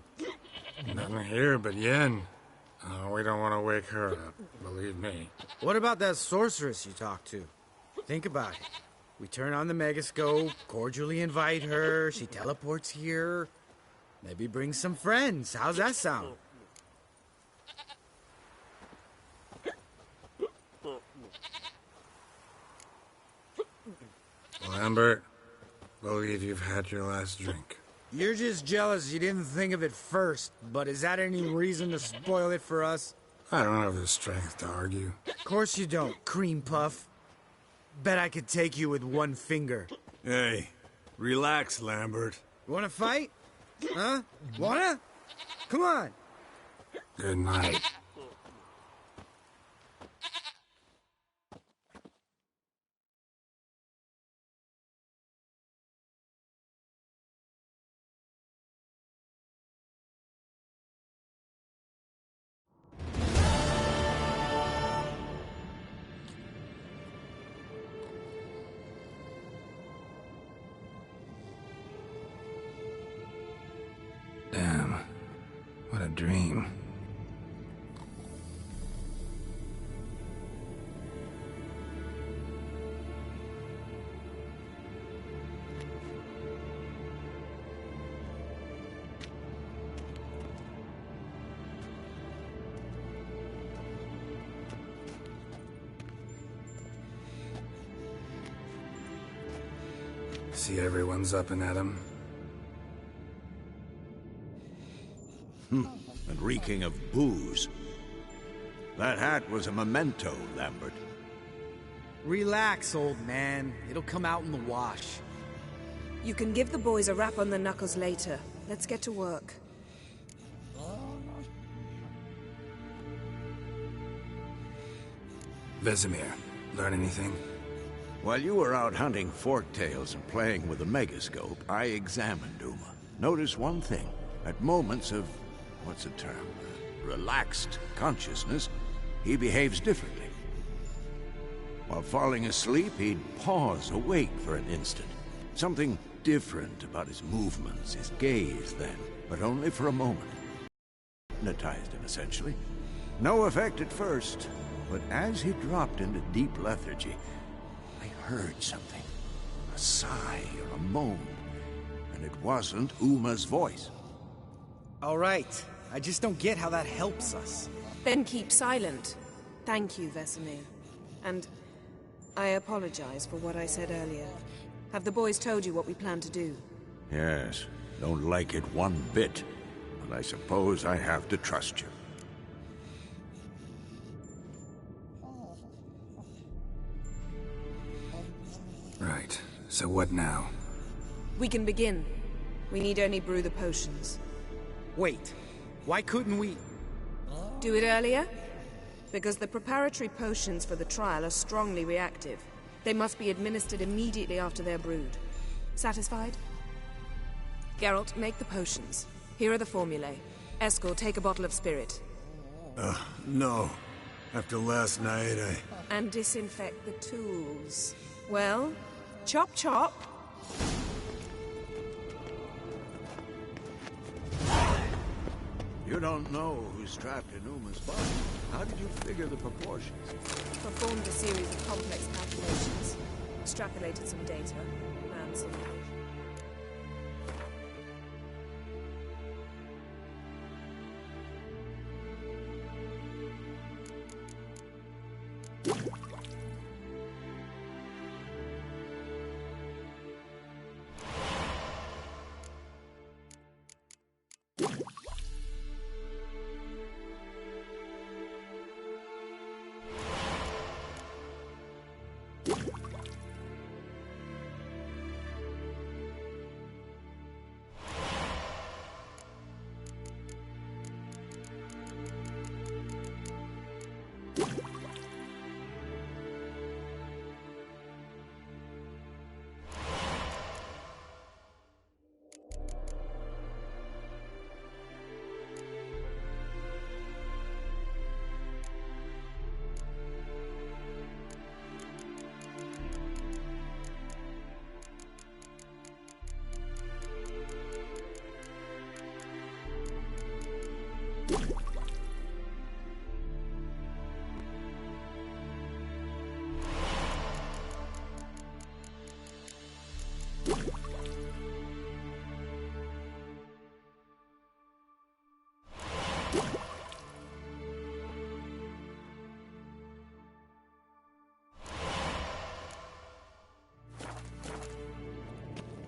Nothing here but Yen. We don't want to wake her up, believe me. What about that sorceress you talked to? Think about it. We turn on the megascope, cordially invite her, she teleports here. Maybe bring some friends. How's that sound? Lambert, believe you've had your last drink. You're just jealous you didn't think of it first, but is that any reason to spoil it for us? I don't have the strength to argue. Of course you don't, cream puff. Bet I could take you with one finger. Hey, relax, Lambert. You wanna fight? Huh? Wanna? Come on. Good night. Damn. What a dream. See everyone's up and at 'em. And reeking of booze. That hat was a memento, Lambert. Relax, old man. It'll come out in the wash. You can give the boys a rap on the knuckles later. Let's get to work. Vesemir, learn anything? While you were out hunting forktails and playing with the megascope, I examined Uma. Notice one thing. At moments of, what's the term, relaxed consciousness, he behaves differently. While falling asleep, he'd pause awake for an instant. Something different about his movements, his gaze then, but only for a moment. Hypnotized him, essentially. No effect at first, but as he dropped into deep lethargy, I heard something. a sigh or a moan, and it wasn't Uma's voice. All right. I just don't get how that helps us. Then keep silent. Thank you, Vesemir. And I apologize for what I said earlier. Have the boys told you what we plan to do? Yes, don't like it one bit, but I suppose I have to trust you. Right. So what now? We can begin. We need only brew the potions. Wait. Why couldn't we... Do it earlier? Because the preparatory potions for the trial are strongly reactive. They must be administered immediately after they're brewed. Satisfied? Geralt, make the potions. Here are the formulae. Eskel, take a bottle of spirit. No. After last night, And disinfect the tools. Well, chop chop. You don't know who's trapped in Uma's body. How did you figure the proportions? Performed a series of complex calculations. Extrapolated some data. Ran some...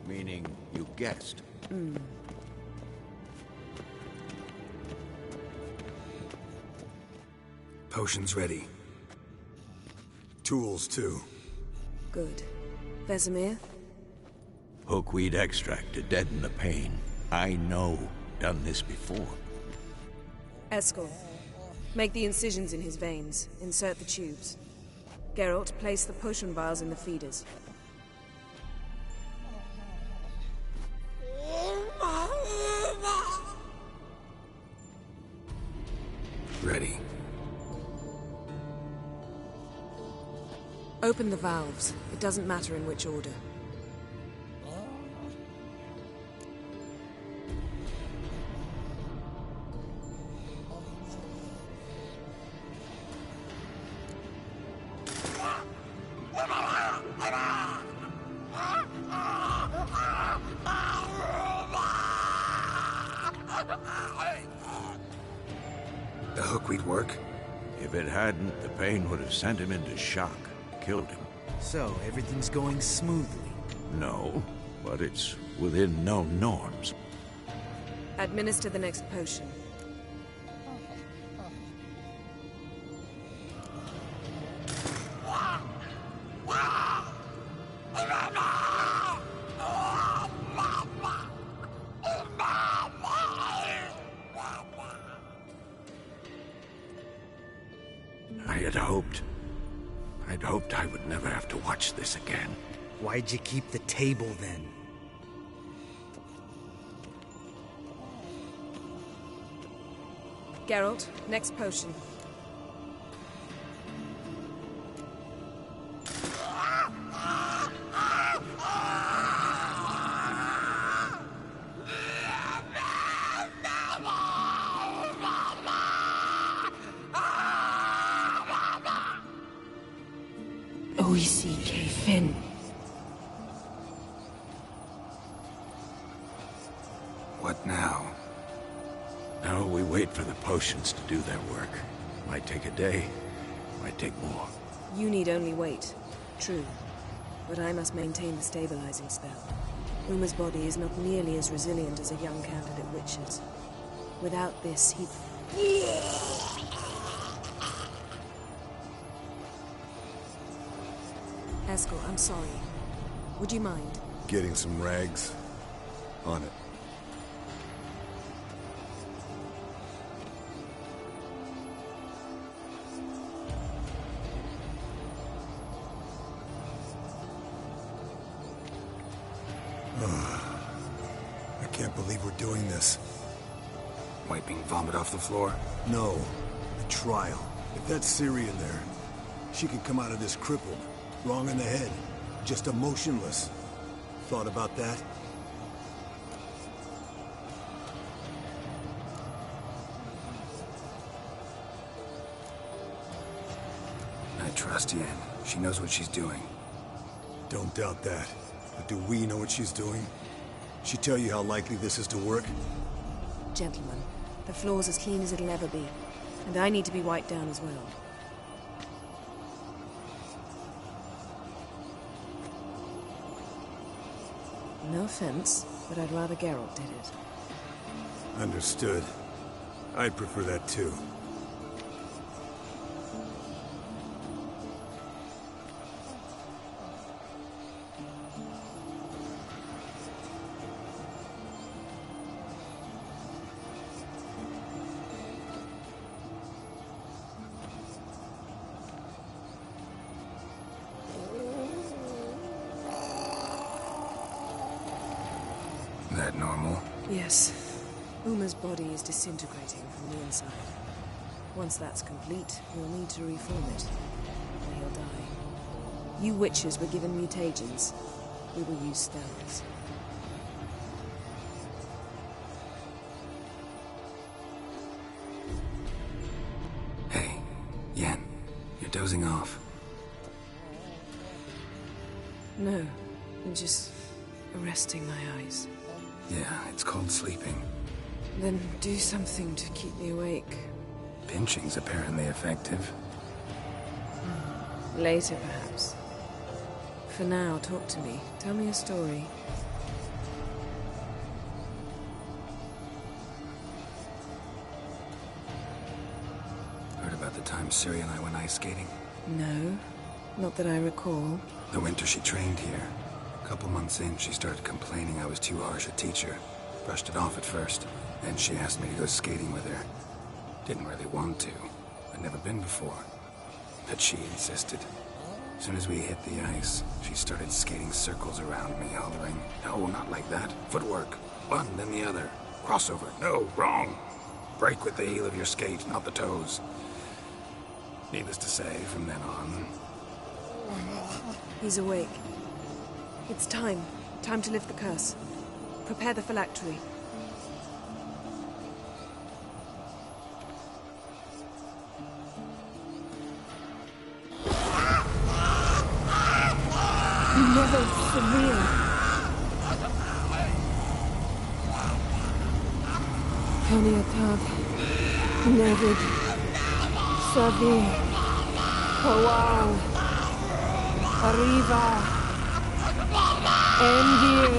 Meaning, you guessed. Potions ready. tools too. Good. Vesemir? Hookweed extract to deaden the pain. I know. Done this before. Eskel, make the incisions in his veins. Insert the tubes. Geralt, place the potion vials in the feeders. Ready. Open the valves. It doesn't matter in which order. The hookweed work? If it hadn't, the pain would have sent him into shock. Killed him. So, everything's going smoothly? No, but it's within known norms. Administer the next potion. I'd hoped I would never have to watch this again. Why'd you keep the table then? Geralt, next potion. Oisi Fin. Now? Now we wait for the potions to do their work. Might take a day, might take more. You need only wait. True. But I must maintain the stabilizing spell. Uma's body is not nearly as resilient as a young candidate witch's. Without this, he... Eskel, I'm sorry. Would you mind? Getting some rags? On it. I can't believe we're doing this. Wiping vomit off the floor? No. The trial. If that's Ciri in there, she could come out of this crippled, wrong in the head, just emotionless. Thought about that? I trust Yen. She knows what she's doing. Don't doubt that. But do we know what she's doing? She tell you how likely this is to work? Gentlemen, the floor's as clean as it'll ever be. And I need to be wiped down as well. No offense, but I'd rather Geralt did it. Understood. I'd prefer that too. That normal? Yes. Uma's body is disintegrating from the inside. Once that's complete, we'll need to reform it, or he'll die. You witches were given mutagens. We will use spells. Hey, Yen, you're dozing off. No, I'm just resting my eyes. Yeah, it's called sleeping. Then do something to keep me awake. Pinching's apparently effective. Later, perhaps. For now, talk to me. Tell me a story. Heard about the time Ciri and I went ice skating? No, not that I recall. The winter she trained here. A couple months in, she started complaining I was too harsh a teacher. Brushed it off at first. Then she asked me to go skating with her. Didn't really want to. I'd never been before. But she insisted. As soon as we hit the ice, she started skating circles around me, hollering, "No, not like that. Footwork. One, then the other. Crossover. No, wrong. Break with the heel of your skate, not the toes." Needless to say, from then on... He's awake. It's time. Time to lift the curse. Prepare the phylactery. Never severe. Heniatav, Nevid, Savi, Kowal, Arriva, Endir.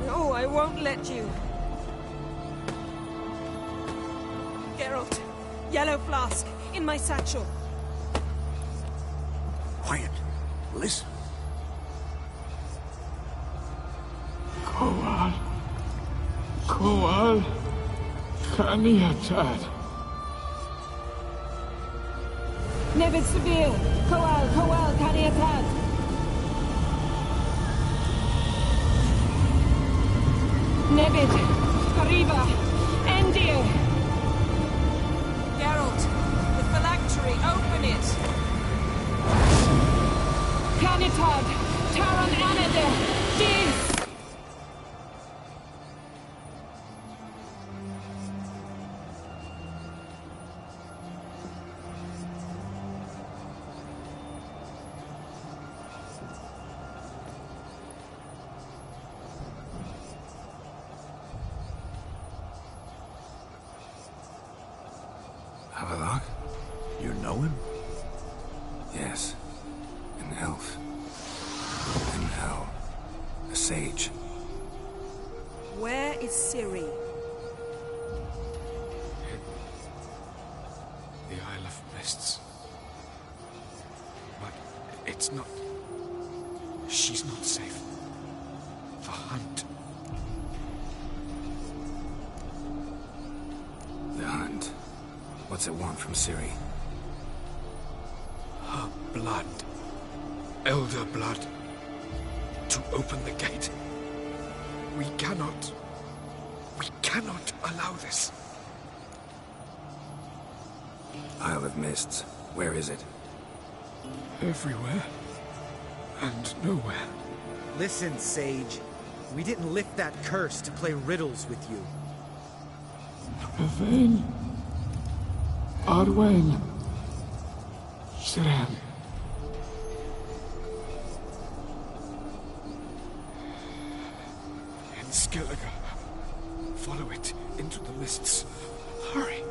No, I won't let you. Geralt, yellow flask, in my satchel. Quiet. Listen. Kowal. Kowal. Kaniatad. Nevid Severe, Kowal, Kaniatad. Nevid, Arriva, Endir. Geralt, the phylactery, open it! Canitad, Taran Anade, Dis! Havelock? You know him? Yes. An elf. In hell. A sage. Where is Ciri? The Isle of Mists. But it's not... She's not safe. The hunt. The hunt. What's it want from Ciri? Her blood. Elder blood. To open the gate. We cannot allow this. Isle of Mists. Where is it? Everywhere. And nowhere. Listen, Sage. We didn't lift that curse to play riddles with you. Yvain. Arwen. Siren. In Skellige. Follow it into the mists. Hurry.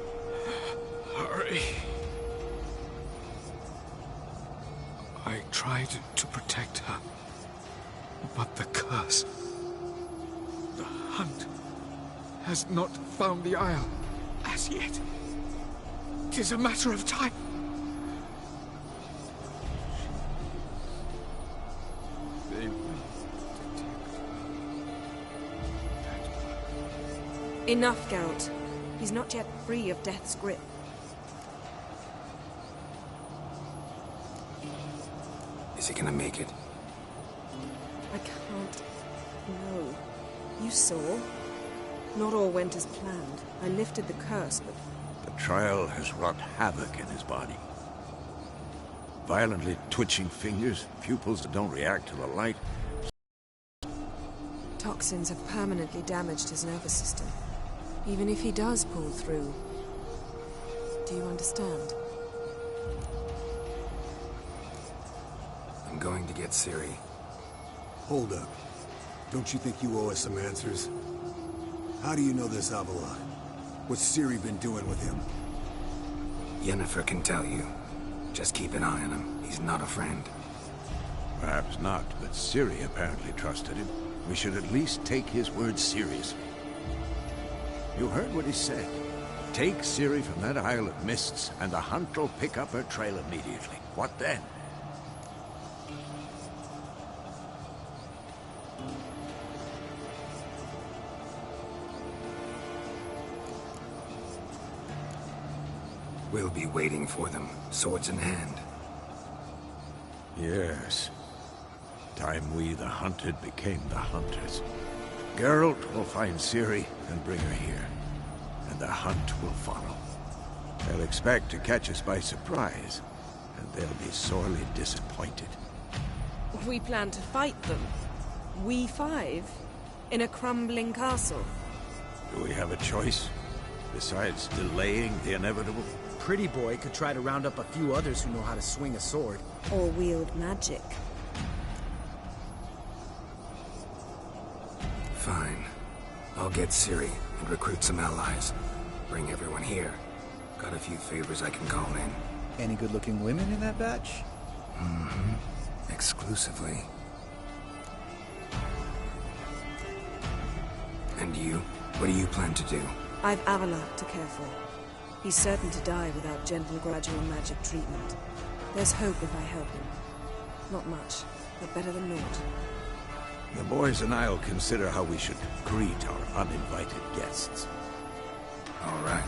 Hurry. I tried to protect her. But the curse... The hunt has not found the Isle as yet. 'Tis a matter of time. They will detect. Enough, Geralt. He's not yet free of death's grip. Is he gonna make it? I can't. No. You saw. Not all went as planned. I lifted the curse, but... The trial has wrought havoc in his body. Violently twitching fingers, pupils that don't react to the light. Toxins have permanently damaged his nervous system. Even if he does pull through. Do you understand? I'm going to get Ciri. Hold up. Don't you think you owe us some answers? How do you know this Havelock? What's Ciri been doing with him? Yennefer can tell you. Just keep an eye on him. He's not a friend. Perhaps not, but Ciri apparently trusted him. We should at least take his words seriously. You heard what he said. Take Ciri from that Isle of Mists, and the hunt will pick up her trail immediately. What then? We'll be waiting for them, swords in hand. Yes. Time we, the hunted, became the hunters. Geralt will find Ciri and bring her here. And the hunt will follow. They'll expect to catch us by surprise, and they'll be sorely disappointed. We plan to fight them. We five? In a crumbling castle? Do we have a choice? Besides delaying the inevitable? Pretty Boy could try to round up a few others who know how to swing a sword. Or wield magic. Fine. I'll get Ciri and recruit some allies. Bring everyone here. Got a few favors I can call in. Any good-looking women in that batch? Mm-hmm. Exclusively. And you? What do you plan to do? I've Havelock to care for. He's certain to die without gentle, gradual magic treatment. There's hope if I help him. Not much, but better than naught. The boys and I'll consider how we should greet our uninvited guests. All right.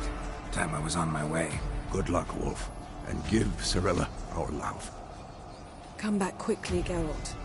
Time I was on my way. Good luck, Wolf. And give Cirilla our love. Come back quickly, Geralt.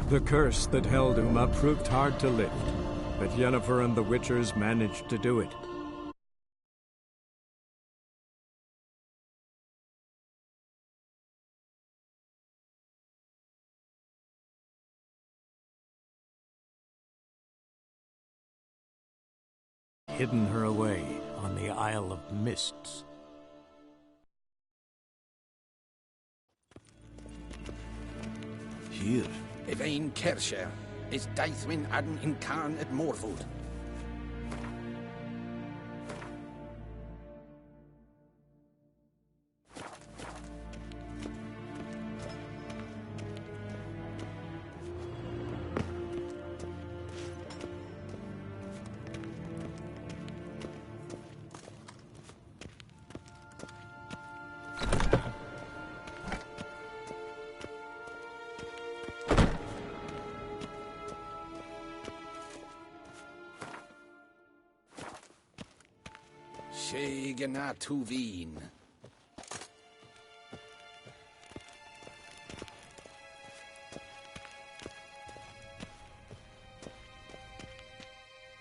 The curse that held Uma proved hard to lift, but Yennefer and the Witchers managed to do it. Hidden her away on the Isle of Mists. Here, Evain Kershire is Daithwin Adden in Khan at Morwood. Shegana Tuveen.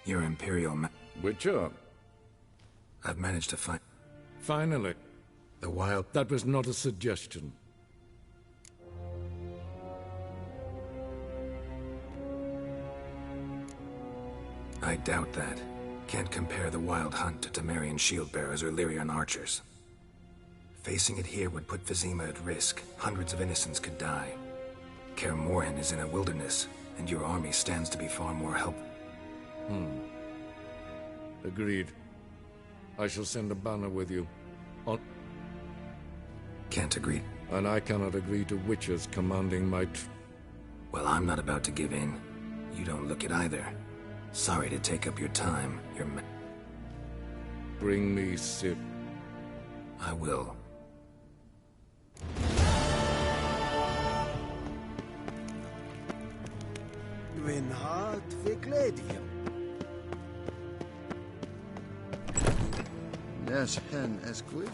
Your Imperial Witcher? I've managed to find... Finally. The wild... That was not a suggestion. I doubt that. Can't compare the Wild Hunt to Temerian shield-bearers or Lyrian archers. Facing it here would put Vizima at risk. Hundreds of innocents could die. Kaer Morhen is in a wilderness, and your army stands to be far more help. Agreed. I shall send a banner with you. Can't agree. And I cannot agree to Witchers commanding my Well, I'm not about to give in. You don't look it either. Sorry to take up your time. Bring me Cid. I will. Gwenhard Vigledium. Nes hen esquid.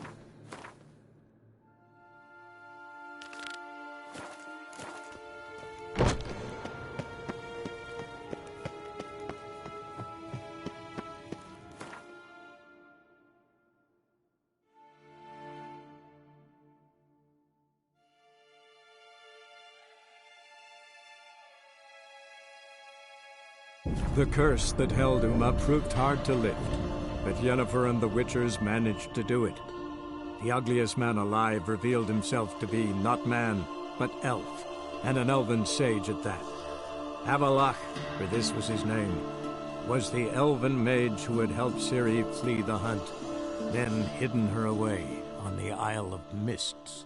The curse that held Uma proved hard to lift, but Yennefer and the Witchers managed to do it. The ugliest man alive revealed himself to be not man, but elf, and an elven sage at that. Avallac'h, for this was his name, was the elven mage who had helped Ciri flee the hunt, then hidden her away on the Isle of Mists.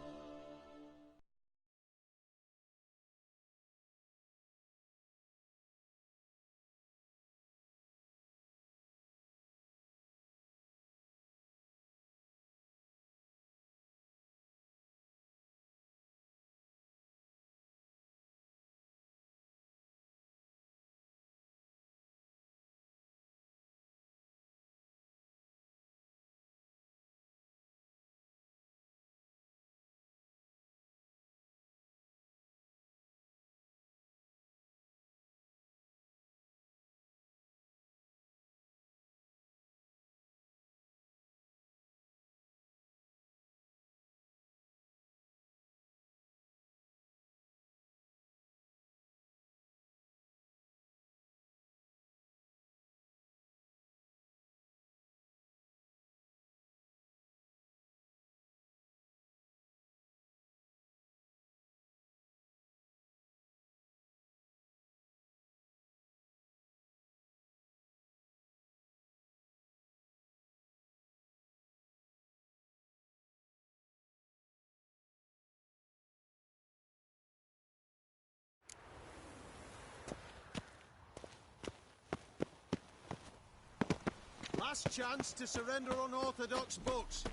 Last chance to surrender unorthodox books.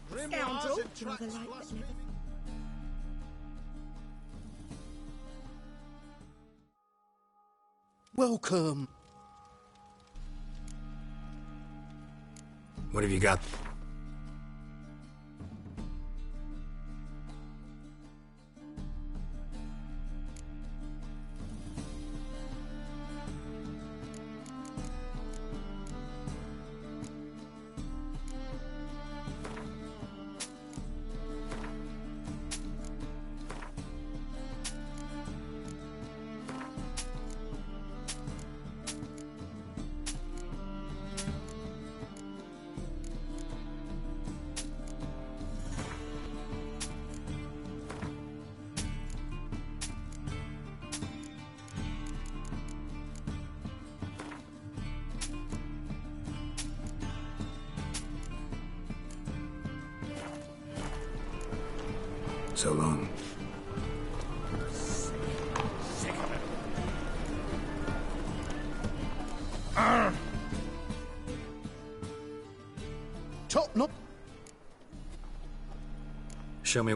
Scoundrel, Grimoires and tracts blasphemy. Welcome. What have you got? So long. Sick of it. Top, Show me...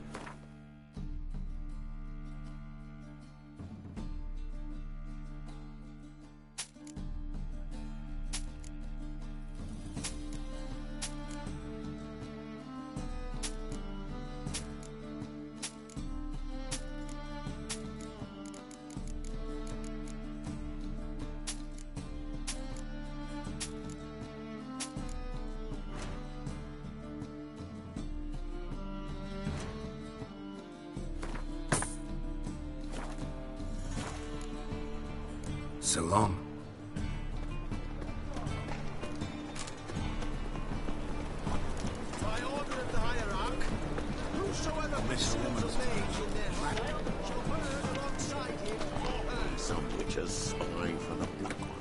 So long. By order of the hierarch, whosoever bestows a mage in their hall shall burn alongside him or her. Some witches spy for the Black One.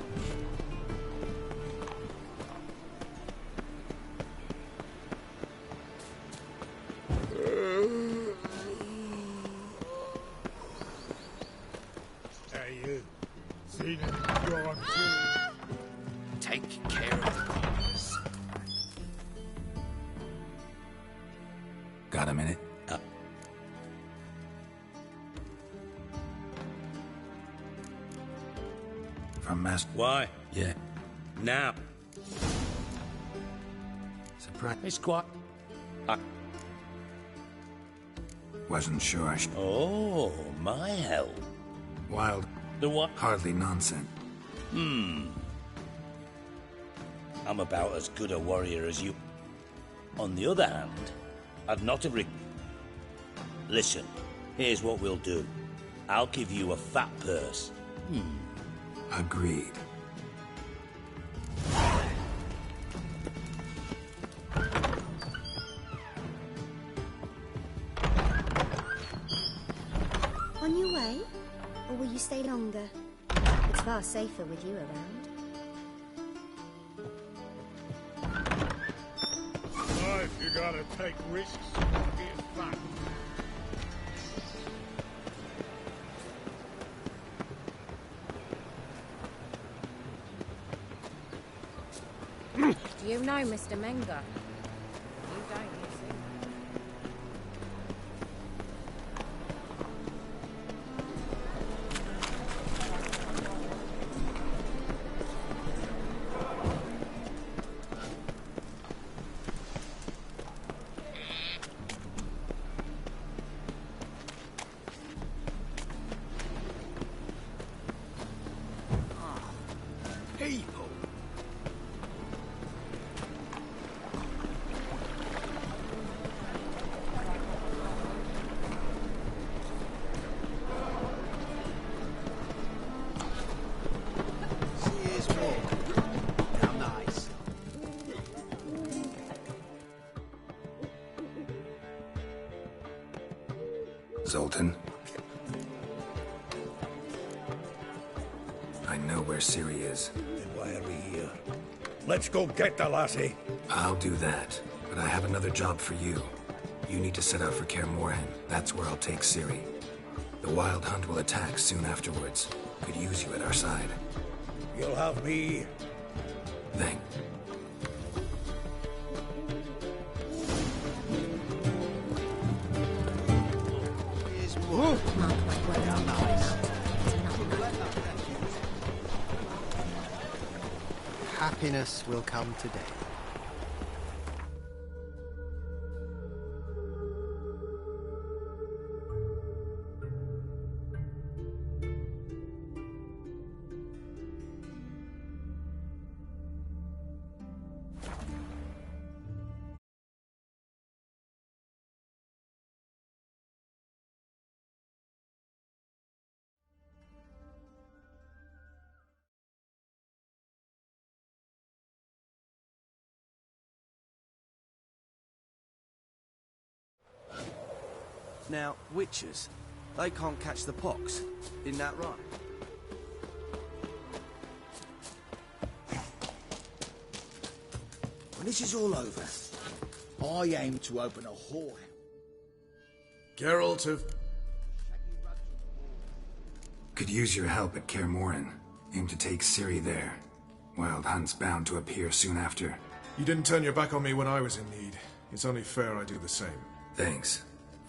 Hey, you. Seen it gone through. Take care of the corpse. Got a minute? From Master... Why? Yeah. Now. Surprise. Hey, Squat. Wasn't sure I should... Oh, my help. Wild. The what? Hardly nonsense. I'm about as good a warrior as you. On the other hand, I'd not have Listen, here's what we'll do. I'll give you a fat purse. Agreed. On your way? Or will you stay longer? It's far safer with you around. Life, you gotta take risks. Get fat. Do you know Mr. Menger? You don't, you see. People. Here's more. How nice. Zoltan. I know where Ciri is. Then why are we here? Let's go get the lassie. I'll do that, but I have another job for you. You need to set out for Kaer Morhen. That's where I'll take Ciri. The Wild Hunt will attack soon afterwards. Could use you at our side. You'll have me. Thank. Here's more. How nice. Happiness will come today. Now, witches, they can't catch the pox. Isn't that right? When this is all over, I aim to open a whorehouse. Geralt of... Could use your help at Kaer Morhen. Aim to take Ciri there. Wild Hunt's bound to appear soon after. You didn't turn your back on me when I was in need. It's only fair I do the same. Thanks.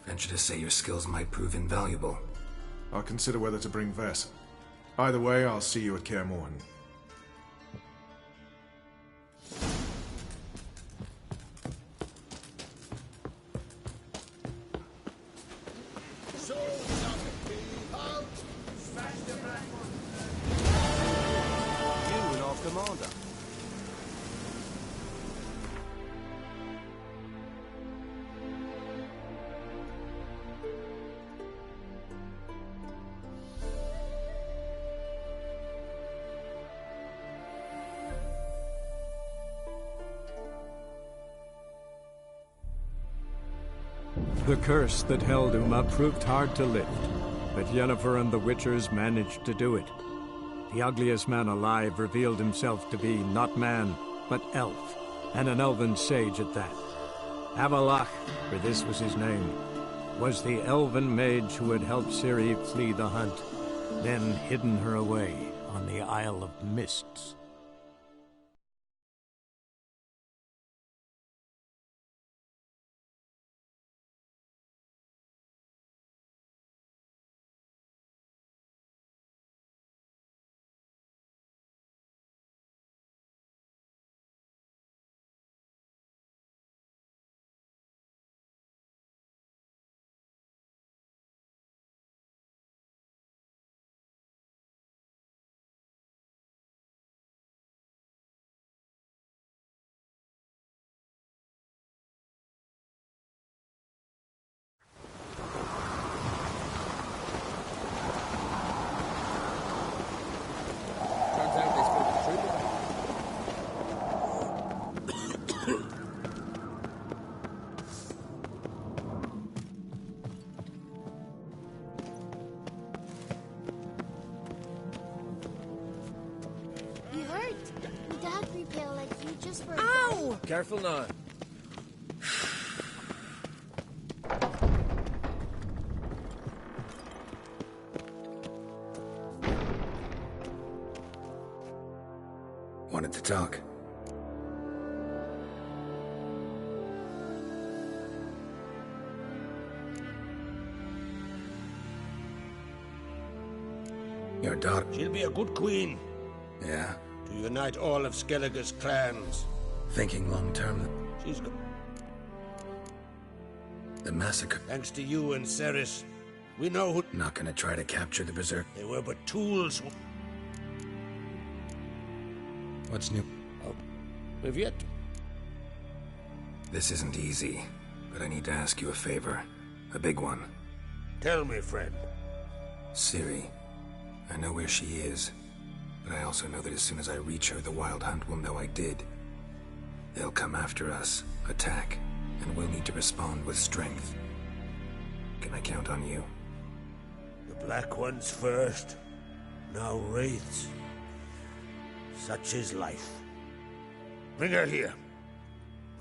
Venture to say your skills might prove invaluable. I'll consider whether to bring Vess. Either way, I'll see you at Kaer Morhen. You and our commander. The curse that held Uma proved hard to lift, but Yennefer and the Witchers managed to do it. The ugliest man alive revealed himself to be not man, but elf, and an elven sage at that. Avallac'h, for this was his name, was the elven mage who had helped Ciri flee the hunt, then hidden her away on the Isle of Mists. You hurt. We dog repair like you just for a Ow! Careful now. Wanted to talk. Your daughter... She'll be a good queen. Yeah? To unite all of Skellige's clans. Thinking long-term. She's got... The massacre... Thanks to you and Cerys, we know who... Not gonna try to capture the Berserk. They were but tools. What's new? Oh, we've yet. This isn't easy, but I need to ask you a favor. A big one. Tell me, friend. Ciri. I know where she is, but I also know that as soon as I reach her, the Wild Hunt will know I did. They'll come after us, attack, and we'll need to respond with strength. Can I count on you? The Black Ones first, now Wraiths. Such is life. Bring her here,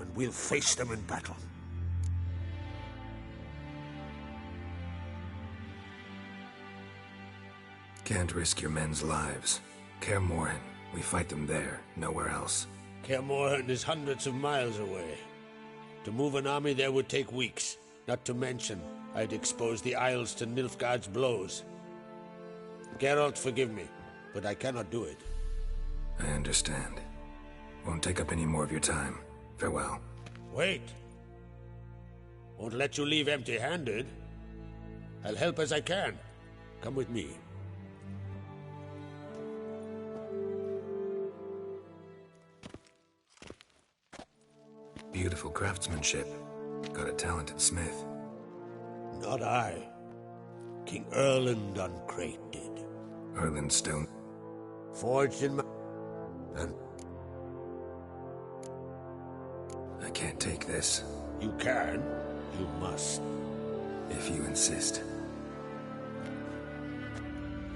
and we'll face them in battle. Can't risk your men's lives. Kaer Morhen. We fight them there, nowhere else. Kaer Morhen is hundreds of miles away. To move an army there would take weeks. Not to mention, I'd expose the Isles to Nilfgaard's blows. Geralt, forgive me, but I cannot do it. I understand. Won't take up any more of your time. Farewell. Wait. Won't let you leave empty-handed. I'll help as I can. Come with me. Beautiful craftsmanship. Got a talented smith. Not I. King Erland Uncrate did. Erland Stone. Forged in my... And... I can't take this. You can. You must. If you insist.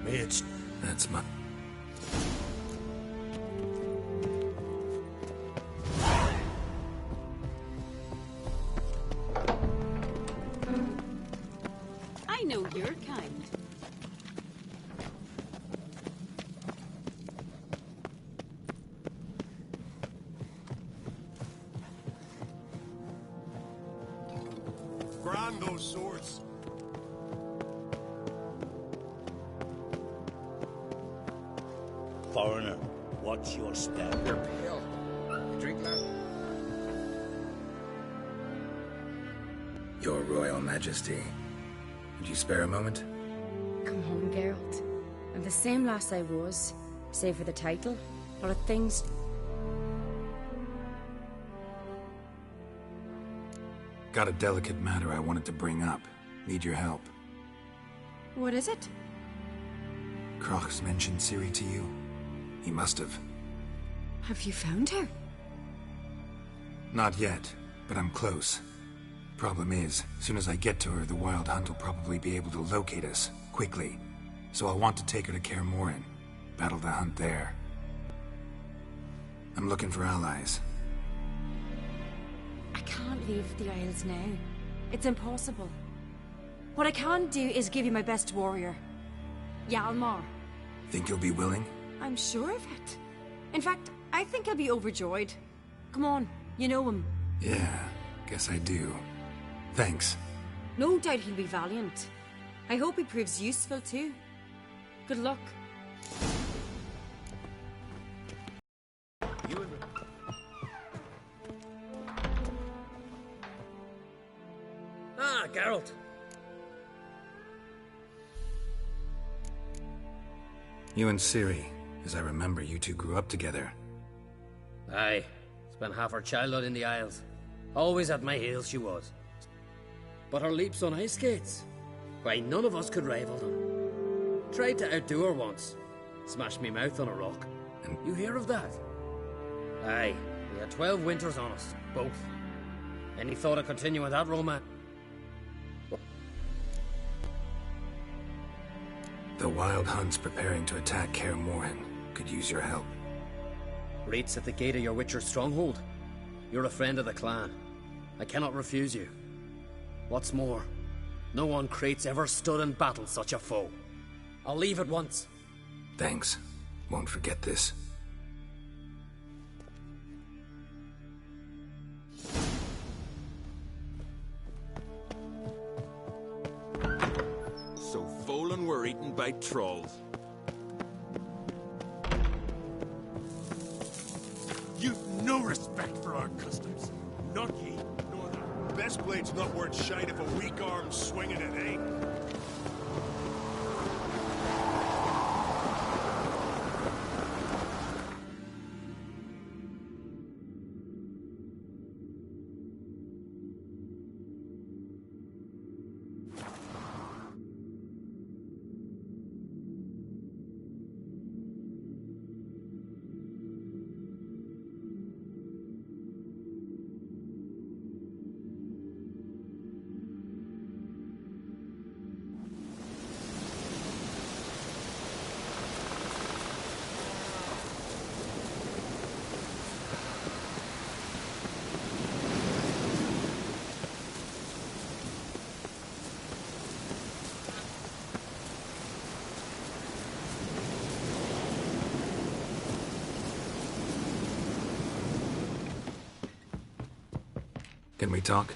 May it's... That's my... Damn those swords! Foreigner, what's your step? You're pale. You drink now? Your Royal Majesty. Would you spare a moment? Come home, Geralt. I'm the same lass I was, save for the title. A lot of things. Got a delicate matter I wanted to bring up. Need your help. What is it? Crach's mentioned Ciri to you? He must have. Have you found her? Not yet, but I'm close. Problem is, as soon as I get to her, the Wild Hunt will probably be able to locate us, quickly. So I'll want to take her to Kaer Morhen. Battle the hunt there. I'm looking for allies. I can't leave the Isles now. It's impossible. What I can do is give you my best warrior. Hjalmar. Think you'll be willing? I'm sure of it. In fact, I think he'll be overjoyed. Come on, you know him. Yeah, guess I do. Thanks. No doubt he'll be valiant. I hope he proves useful too. Good luck. Ah, Geralt. You and Ciri. As I remember, you two grew up together. Aye. Spent half her childhood in the Isles. Always at my heels she was. But her leaps on ice skates, why, none of us could rival them. Tried to outdo her once. Smashed me mouth on a rock. And you hear of that? Aye. We had 12 winters on us, both. Any thought of continuing that romance? The Wild Hunt's preparing to attack Kaer Morhen. Could use your help. Rates at the gate of your Witcher's stronghold. You're a friend of the clan. I cannot refuse you. What's more, no one Krait's ever stood in battle such a foe. I'll leave at once. Thanks. Won't forget this. So Volan were eaten by trolls. You've no respect for our customs. Not ye, nor that. Best blade's not worth shite if a weak arm's swinging it, eh? Can we talk?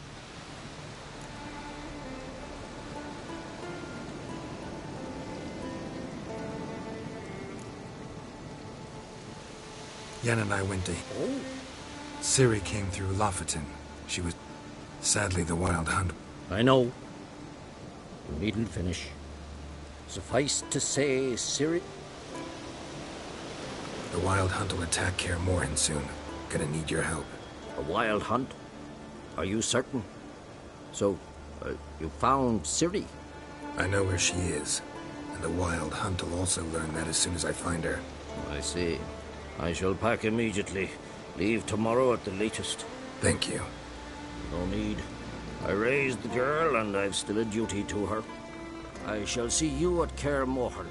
Yen and I went to... Oh. Ciri came through Lofoten. She was... Sadly, the Wild Hunt... I know. You needn't finish. Suffice to say, Ciri... The Wild Hunt will attack Kaer Morhen soon. Gonna need your help. A Wild Hunt? Are you certain? So, you found Ciri? I know where she is. And the Wild Hunt will also learn that as soon as I find her. I see. I shall pack immediately. Leave tomorrow at the latest. Thank you. No need. I raised the girl, and I've still a duty to her. I shall see you at Kaer Morhen.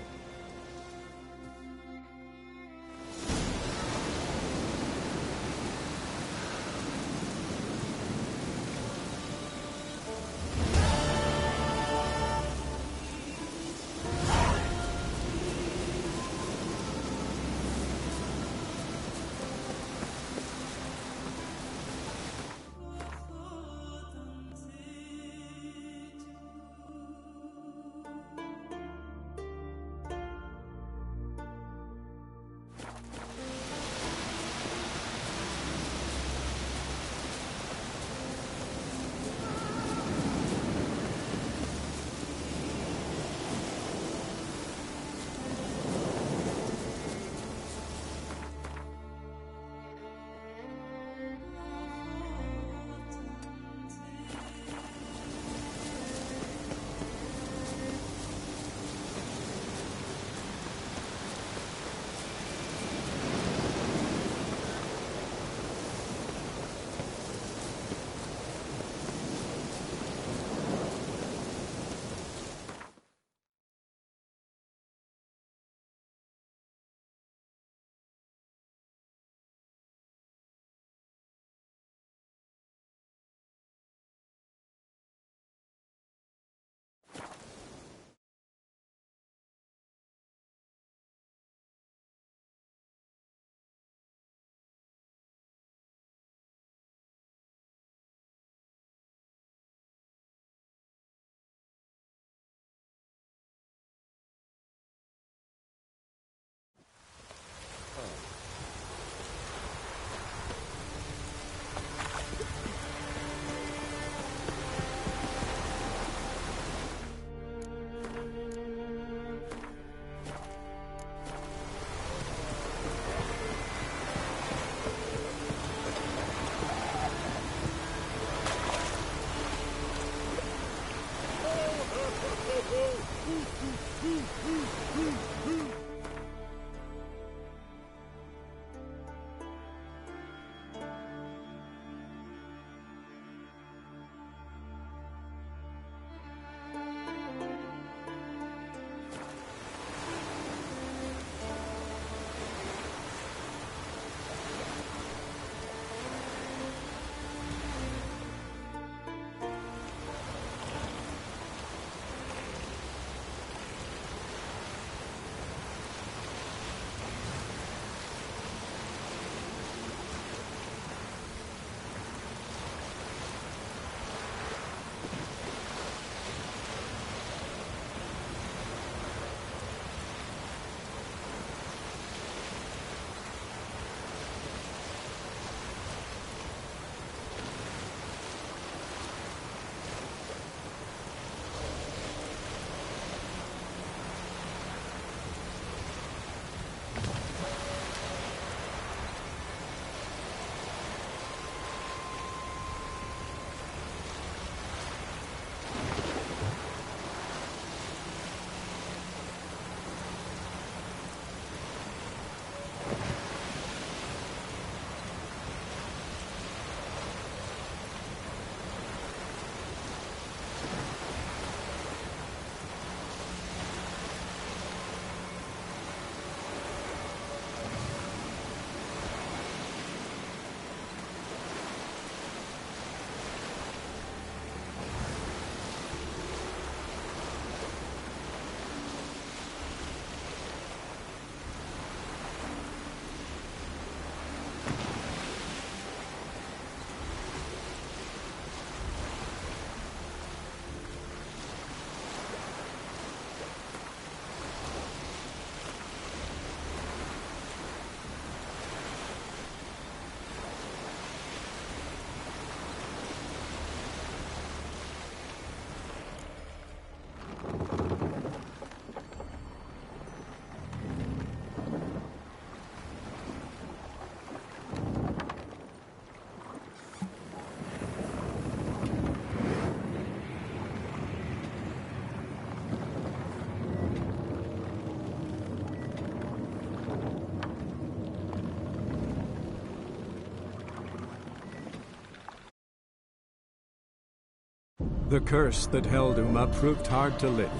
The curse that held Uma proved hard to lift,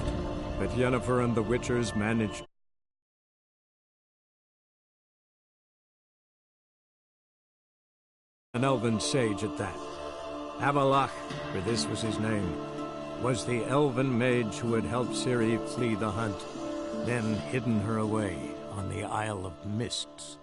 but Yennefer and the Witchers managed. An elven sage at that. Avallac'h, for this was his name, was the elven mage who had helped Ciri flee the hunt, then hidden her away on the Isle of Mists.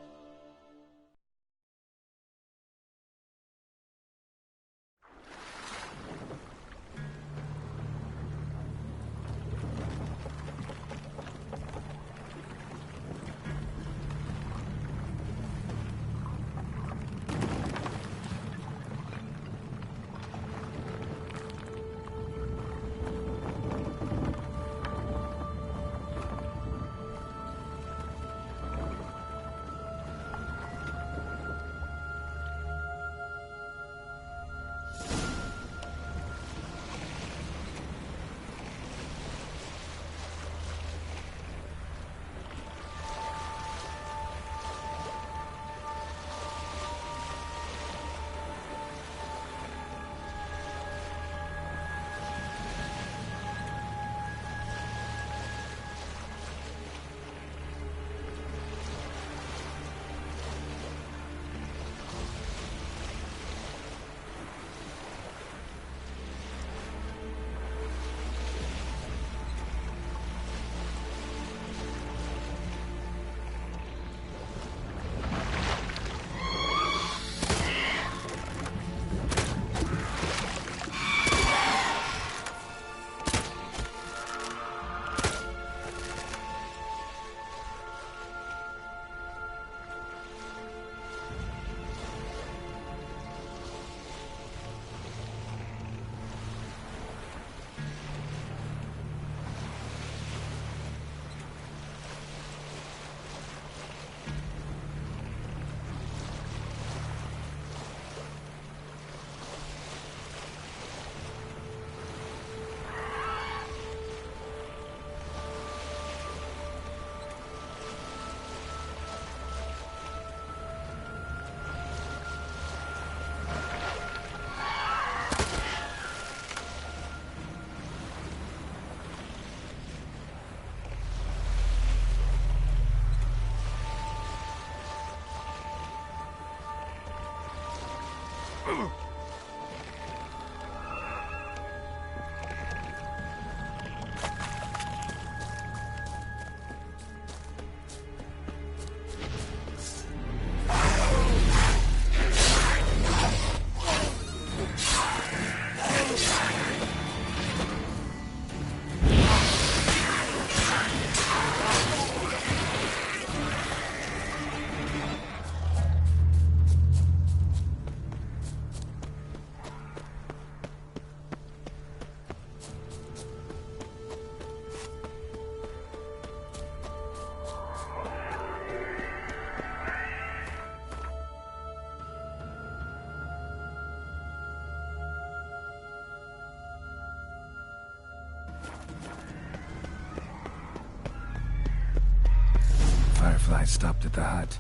Firefly stopped at the hut.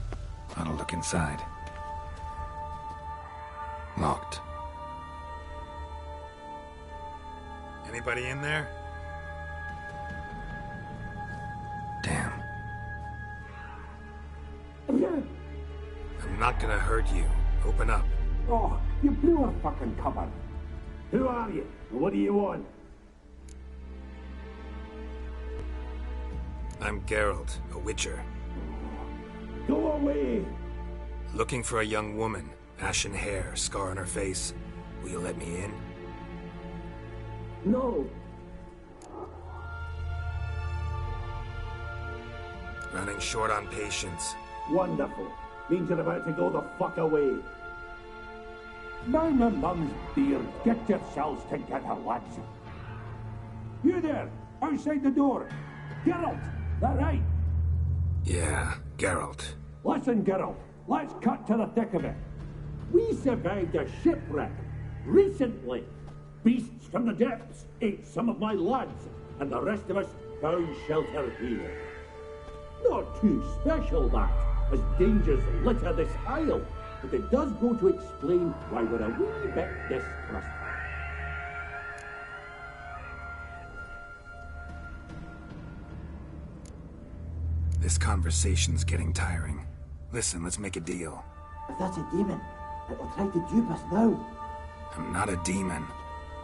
Ought to look inside. Locked. Anybody in there? Damn. I'm not gonna hurt you. Open up. Oh, you blew a fucking cupboard. Who are you? What do you want? I'm Geralt, a Witcher. Go away! Looking for a young woman. Ashen hair, scar on her face. Will you let me in? No. Running short on patience. Wonderful. Means you're about to go the fuck away. Down the mum's beard. Get yourselves together, lads. You there, outside the door. Geralt, that right? Yeah, Geralt. Listen, Geralt. Let's cut to the thick of it. We survived a shipwreck recently. Beasts from the depths ate some of my lads, and the rest of us found shelter here. Not too special, that, as dangers litter this isle, but it does go to explain why we're a wee bit distrustful. This conversation's getting tiring. Listen, let's make a deal. If that's a demon, it'll try to dupe us now. I'm not a demon.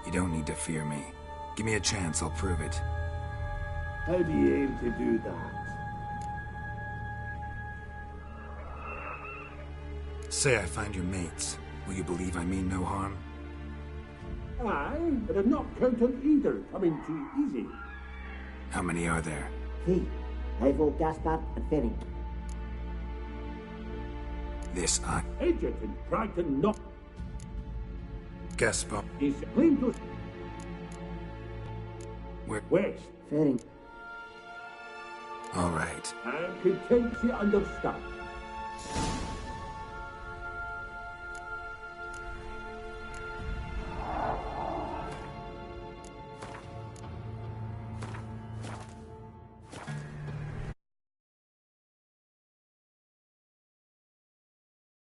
You don't need to fear me. Give me a chance, I'll prove it. How do you aim to do that? Say I find your mates. Will you believe I mean no harm? Aye, but I'm not counting either coming too easy. How many are there? 3. Ivo, Gaspar, and Ferin. This Edgerton tried to knock... Gaspar. He's claimed to... Where? West. Ferin. All right. And content to understand.